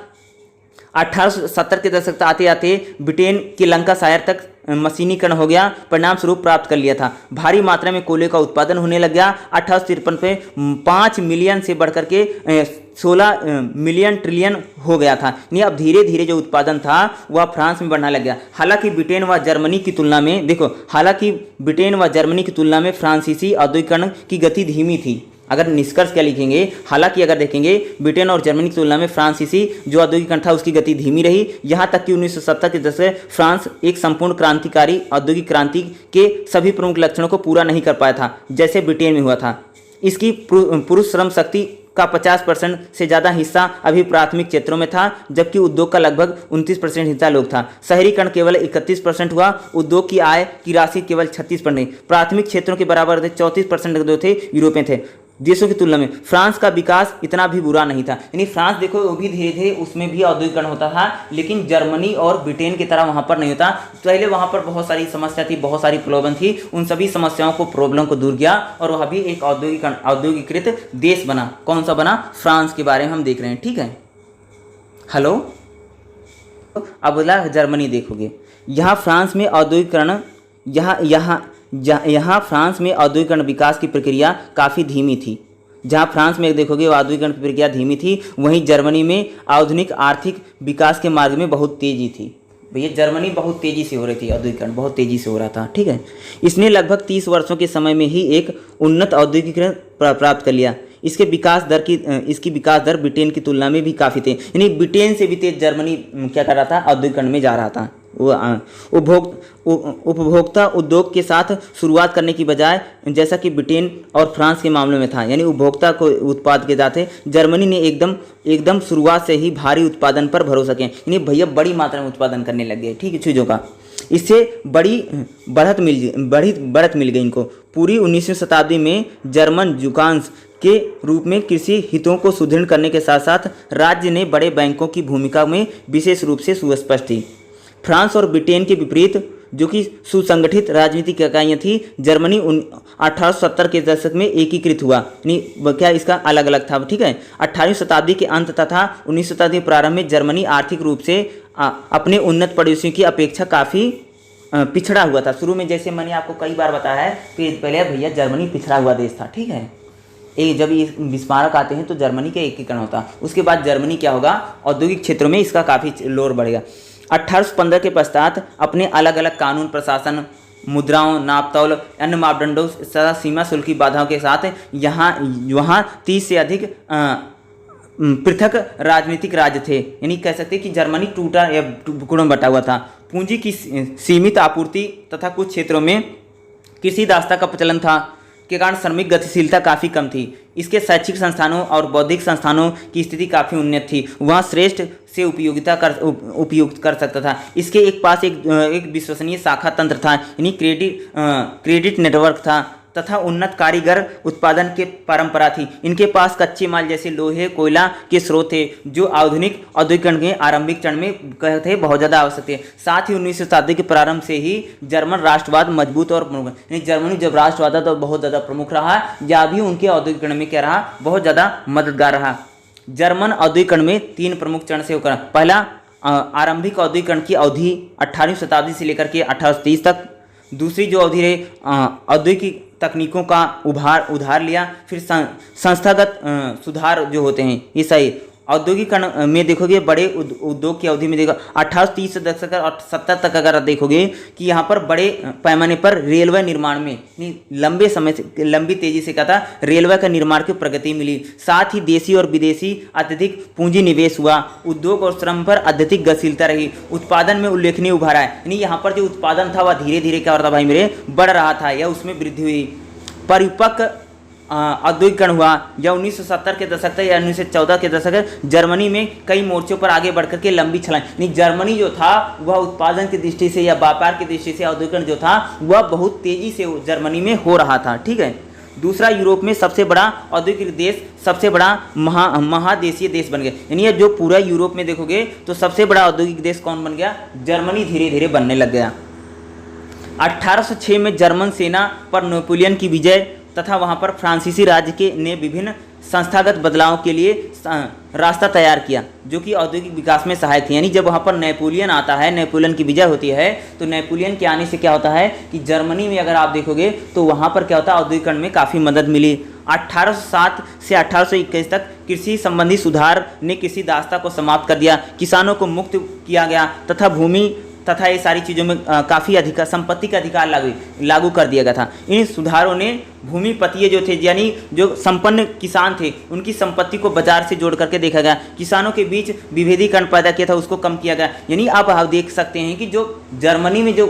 1870 के दशक तक आते आते ब्रिटेन के लंकाशायर तक मशीनीकरण हो गया, परिणाम स्वरूप प्राप्त कर लिया था। भारी मात्रा में कोयले का उत्पादन होने लग गया। 1853 पे 5 मिलियन से बढ़कर के 16 मिलियन ट्रिलियन हो गया था। यानी अब धीरे धीरे जो उत्पादन था वह फ्रांस में बढ़ने लग गया। हालांकि ब्रिटेन व जर्मनी की तुलना में फ्रांसीसी औद्योगिकरण की गति धीमी थी। अगर निष्कर्ष क्या लिखेंगे, हालांकि अगर देखेंगे ब्रिटेन और जर्मनी की तुलना में फ्रांसीसी जो औद्योगिकरण था उसकी गति धीमी रही, यहाँ तक कि 1970 के दशक में फ्रांस एक संपूर्ण क्रांतिकारी औद्योगिक क्रांति के सभी प्रमुख लक्षणों को पूरा नहीं कर पाया था जैसे ब्रिटेन में हुआ था। इसकी पुरुष श्रम शक्ति का 50% से ज़्यादा हिस्सा अभी प्राथमिक क्षेत्रों में था, जबकि उद्योग का लगभग 29% हिस्सा लोग था। शहरीकरण केवल 31% हुआ। उद्योग की आय की राशि केवल 36%। प्राथमिक क्षेत्रों के बराबर 34% जो थे यूरोप में थे। देशों की तुलना में फ्रांस का विकास इतना भी बुरा नहीं था, यानी फ्रांस देखो वो भी धीरे धीरे उसमें भी औद्योगिकरण होता था, लेकिन जर्मनी और ब्रिटेन की तरह वहाँ पर नहीं होता। पहले वहाँ पर बहुत सारी समस्या थी, बहुत सारी प्रॉब्लम थी, उन सभी समस्याओं को प्रॉब्लम को दूर किया और वह भी एक औद्योगिकृत देश बना। कौन सा बना? फ्रांस के बारे में हम देख रहे हैं, ठीक है। हेलो, अब बोला जर्मनी देखोगे, यहाँ फ्रांस में औद्योगिकरण यहाँ फ्रांस में औद्योगिकरण विकास की प्रक्रिया काफ़ी धीमी थी। जहाँ फ्रांस में देखोगे औद्योगिकरण की प्रक्रिया धीमी थी, वहीं जर्मनी में आधुनिक आर्थिक विकास के मार्ग में बहुत तेज़ी थी। भैया जर्मनी बहुत तेज़ी से हो रही थी, औद्योगिकरण बहुत तेज़ी से हो रहा था, ठीक है। इसने लगभग 30 वर्षों के समय में ही एक उन्नत औद्योगिकरण प्राप्त कर लिया। इसकी विकास दर ब्रिटेन की तुलना में भी काफ़ी थी, यानी ब्रिटेन से भी तेज जर्मनी क्या कर रहा था? औद्योगिकरण में जा रहा था। उपभोक्ता उद्योग के साथ शुरुआत करने की बजाय, जैसा कि ब्रिटेन और फ्रांस के मामले में था, यानी उपभोक्ता को उत्पाद के जाते, जर्मनी ने एकदम शुरुआत से ही भारी उत्पादन पर भरोसा किया, यानी भैया बड़ी मात्रा में उत्पादन करने लग गए, ठीक है, चीज़ों का। इससे बड़ी बढ़त मिल गई इनको। पूरी 19वीं शताब्दी में जर्मन जुकांस के रूप में कृषि हितों को सुदृढ़ करने के साथ साथ राज्य ने बड़े बैंकों की भूमिका में विशेष रूप से सुस्पष्ट थी। फ्रांस और ब्रिटेन के विपरीत, जो कि सुसंगठित राजनीतिक इकाइयाँ थी, जर्मनी 1870 के दशक में एकीकृत हुआ, यानी क्या इसका अलग अलग था, ठीक है। 18वीं शताब्दी के अंत तथा 19वीं शताब्दी के प्रारंभ में जर्मनी आर्थिक रूप से अपने उन्नत पड़ोसियों की अपेक्षा काफ़ी पिछड़ा हुआ था। शुरू में जैसे मैंने आपको कई बार बताया है, पहले भैया जर्मनी पिछड़ा हुआ देश था, ठीक है। जब ये विस्मारक आते हैं तो जर्मनी का एकीकरण होता, उसके बाद जर्मनी क्या होगा? औद्योगिक क्षेत्रों में इसका काफ़ी लोर बढ़ेगा। 1815 के पश्चात अपने अलग अलग कानून, प्रशासन, मुद्राओं, नापतौल, अन्य मापदंडों तथा सीमा शुल्क की बाधाओं के साथ वहाँ 30 से अधिक पृथक राजनीतिक राज्य थे, यानी कह सकते हैं कि जर्मनी टूटा या टुकड़ों में बटा हुआ था। पूंजी की सीमित आपूर्ति तथा कुछ क्षेत्रों में कृषि दास्ता का प्रचलन था के कारण श्रमिक गतिशीलता काफ़ी कम थी। इसके शैक्षिक संस्थानों और बौद्धिक संस्थानों की स्थिति काफ़ी उन्नत थी, वहाँ श्रेष्ठ से उपयुक्त कर सकता था। इसके एक पास एक विश्वसनीय शाखा तंत्र था, यानी क्रेडिट नेटवर्क था तथा उन्नत कारीगर उत्पादन के परंपरा थी। इनके पास कच्चे माल जैसे लोहे, कोयला के स्रोत थे, जो आधुनिक औद्योगिकरण के आरंभिक चरण में थे बहुत ज़्यादा आवश्यक थे। साथ ही 19वीं शताब्दी के प्रारंभ से ही जर्मन राष्ट्रवाद मजबूत और प्रमुख, यानी जर्मनी जब राष्ट्रवाद तो बहुत ज़्यादा प्रमुख रहा, या भी उनके औद्योगिकरण में क्या रहा? बहुत ज़्यादा मददगार रहा। जर्मन औद्योगिकरण में 3 प्रमुख चरण से होकर, पहला आरंभिक औद्योगिकरण की अवधि 18वीं शताब्दी से लेकर के 1830 तक। दूसरी जो अवधि रही औद्योगिक तकनीकों का उधार लिया। फिर संस्थागत सुधार जो होते हैं, ये सही औद्योगिकरण में देखोगे, बड़े उद्योग की अवधि में देखो 1830 दशक और 70 तक अगर देखोगे कि यहाँ पर बड़े पैमाने पर रेलवे निर्माण में लंबे समय से लंबी तेजी से क्या था? रेलवे का निर्माण की प्रगति मिली। साथ ही देशी और विदेशी अत्यधिक पूंजी निवेश हुआ। उद्योग और श्रम पर अत्यधिक गतिशीलता रही। उत्पादन में उल्लेखनीय उभार है, यानी यहाँ पर जो उत्पादन था वह धीरे धीरे क्या हो रहा था भाई मेरे? बढ़ रहा था या उसमें वृद्धि हुई। परिपक्व औद्योगिकरण हुआ या 1970 के दशक तक या 1914 के दशक जर्मनी में कई मोर्चों पर आगे बढ़कर के लंबी छलांग, यानी जर्मनी जो था वह उत्पादन की दृष्टि से या व्यापार की दृष्टि से औद्योगिकरण जो था वह बहुत तेजी से जर्मनी में हो रहा था, ठीक है। दूसरा, यूरोप में सबसे बड़ा औद्योगिक देश, सबसे बड़ा महादेशीय देश बन गया, यानी जो पूरा यूरोप में देखोगे तो सबसे बड़ा औद्योगिक देश कौन बन गया? जर्मनी धीरे धीरे बनने लग गया। 1806 में जर्मन सेना पर नेपोलियन की विजय तथा वहाँ पर फ्रांसीसी राज्य ने विभिन्न संस्थागत बदलावों के लिए रास्ता तैयार किया, जो कि औद्योगिक विकास में सहायक थी। यानी जब वहाँ पर नेपोलियन आता है, नेपोलियन की विजय होती है, तो नेपोलियन के आने से क्या होता है कि जर्मनी में अगर आप देखोगे तो वहाँ पर क्या होता है? औद्योगिकरण में काफ़ी मदद मिली। 1807 से 1821 तक कृषि संबंधी सुधार ने कृषि दास्ता को समाप्त कर दिया, किसानों को मुक्त किया गया तथा भूमि तथा ये सारी चीज़ों में काफ़ी अधिकार, संपत्ति का अधिकार लागू कर दिया गया था। इन सुधारों ने भूमिपतीय जो थे यानी जो संपन्न किसान थे उनकी संपत्ति को बाजार से जोड़ करके देखा गया, किसानों के बीच विभेदीकरण पैदा किया था उसको कम किया गया। यानी अब आप देख सकते हैं कि जो जर्मनी में जो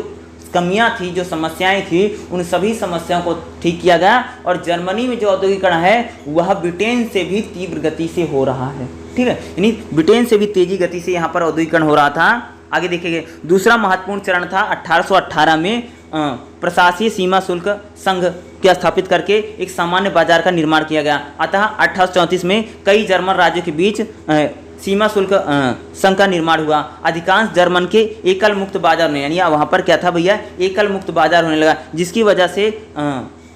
कमियां थी, जो समस्याएं थी, उन सभी समस्याओं को ठीक किया गया और जर्मनी में जो औद्योगिकरण है वह ब्रिटेन से भी तीव्र गति से हो रहा है। ठीक है, यानी ब्रिटेन से भी तेजी गति से यहाँ पर औद्योगिकरण हो रहा था। आगे देखिए, दूसरा महत्वपूर्ण चरण था 1818 में प्रशासकीय सीमा शुल्क संघ के स्थापित करके एक सामान्य बाजार का निर्माण किया गया। अतः 1834 में कई जर्मन राज्यों के बीच सीमा शुल्क संघ का निर्माण हुआ। अधिकांश जर्मन के एकल मुक्त बाजार में, यानी वहाँ पर क्या था भैया, एकल मुक्त बाजार होने लगा, जिसकी वजह से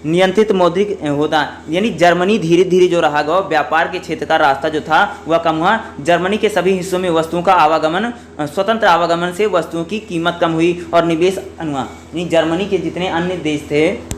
नियंत्रित मौद्रिक होता, यानी जर्मनी धीरे धीरे जो रहा गया व्यापार के क्षेत्र का रास्ता जो था वह कम हुआ। जर्मनी के सभी हिस्सों में वस्तुओं का आवागमन, स्वतंत्र आवागमन से वस्तुओं की कीमत कम हुई और निवेश हुआ। यानी जर्मनी के जितने अन्य देश थे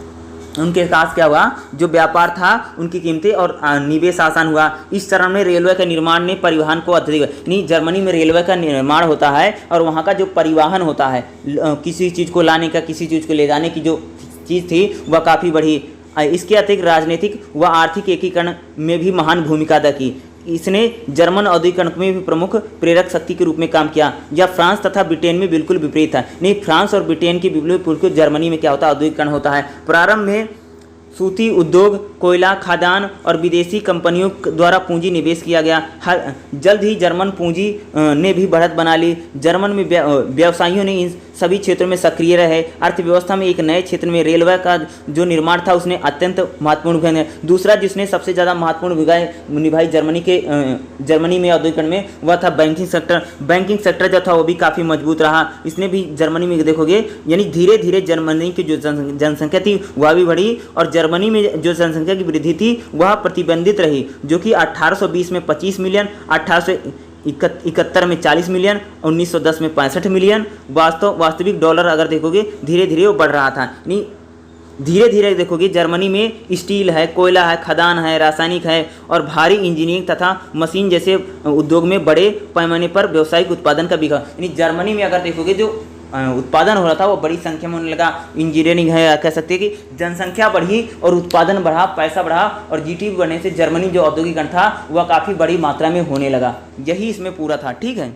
उनके पास क्या हुआ, जो व्यापार था उनकी कीमतें और निवेश आसान हुआ। इस चरण में रेलवे के निर्माण ने परिवहन को अधिक, यानी जर्मनी में रेलवे का निर्माण होता है और वहाँ का जो परिवहन होता है, किसी चीज़ को लाने का, किसी चीज़ को ले जाने की जो चीज़ थी वह काफ़ी बढ़ी। इसके अतिरिक्त राजनीतिक व आर्थिक एकीकरण में भी महान भूमिका अदा की। इसने जर्मन औद्योगिकरण में भी प्रमुख प्रेरक शक्ति के रूप में काम किया। यह फ्रांस तथा ब्रिटेन में बिल्कुल विपरीत था। नहीं, फ्रांस और ब्रिटेन के बिल्कुल जर्मनी में क्या होता है, औद्योगिकरण होता है। प्रारंभ में सूती उद्योग, कोयला, खाद्यान्न और विदेशी कंपनियों द्वारा पूंजी निवेश किया गया। जल्द ही जर्मन पूंजी ने भी बढ़त बना ली। जर्मन में व्यवसायियों ने इन सभी क्षेत्रों में सक्रिय रहे। अर्थव्यवस्था में एक नए क्षेत्र में रेलवे का जो निर्माण था उसने अत्यंत महत्वपूर्ण भूमिका। दूसरा जिसने सबसे ज़्यादा महत्वपूर्ण भूमिका निभाई जर्मनी में औद्योगिकरण में, वह था बैंकिंग सेक्टर। बैंकिंग सेक्टर जो था वो भी काफ़ी मजबूत रहा। इसने भी जर्मनी में देखोगे, यानी धीरे धीरे जर्मनी की जो जनसंख्या थी वह भी बढ़ी और जर्मनी में जो जनसंख्या की वृद्धि थी वह प्रतिबंधित रही, जो कि 1820 में 25 मिलियन, 1871 में 40 मिलियन, 1910 में 65 मिलियन। वास्तविक डॉलर अगर देखोगे धीरे धीरे वो बढ़ रहा था। यानी धीरे धीरे देखोगे जर्मनी में स्टील है, कोयला है, खदान है, रासायनिक है और भारी इंजीनियरिंग तथा मशीन जैसे उद्योग में बड़े पैमाने पर व्यावसायिक उत्पादन का विकास। यानी जर्मनी में अगर देखोगे जो उत्पादन हो रहा था वो बड़ी संख्या में होने लगा। इंजीनियरिंग है, कह सकते हैं कि जनसंख्या बढ़ी और उत्पादन बढ़ा, पैसा बढ़ा और जीडीपी बढ़ने से जर्मनी जो औद्योगिकरण था वह काफ़ी बड़ी मात्रा में होने लगा। यही इसमें पूरा था। ठीक है।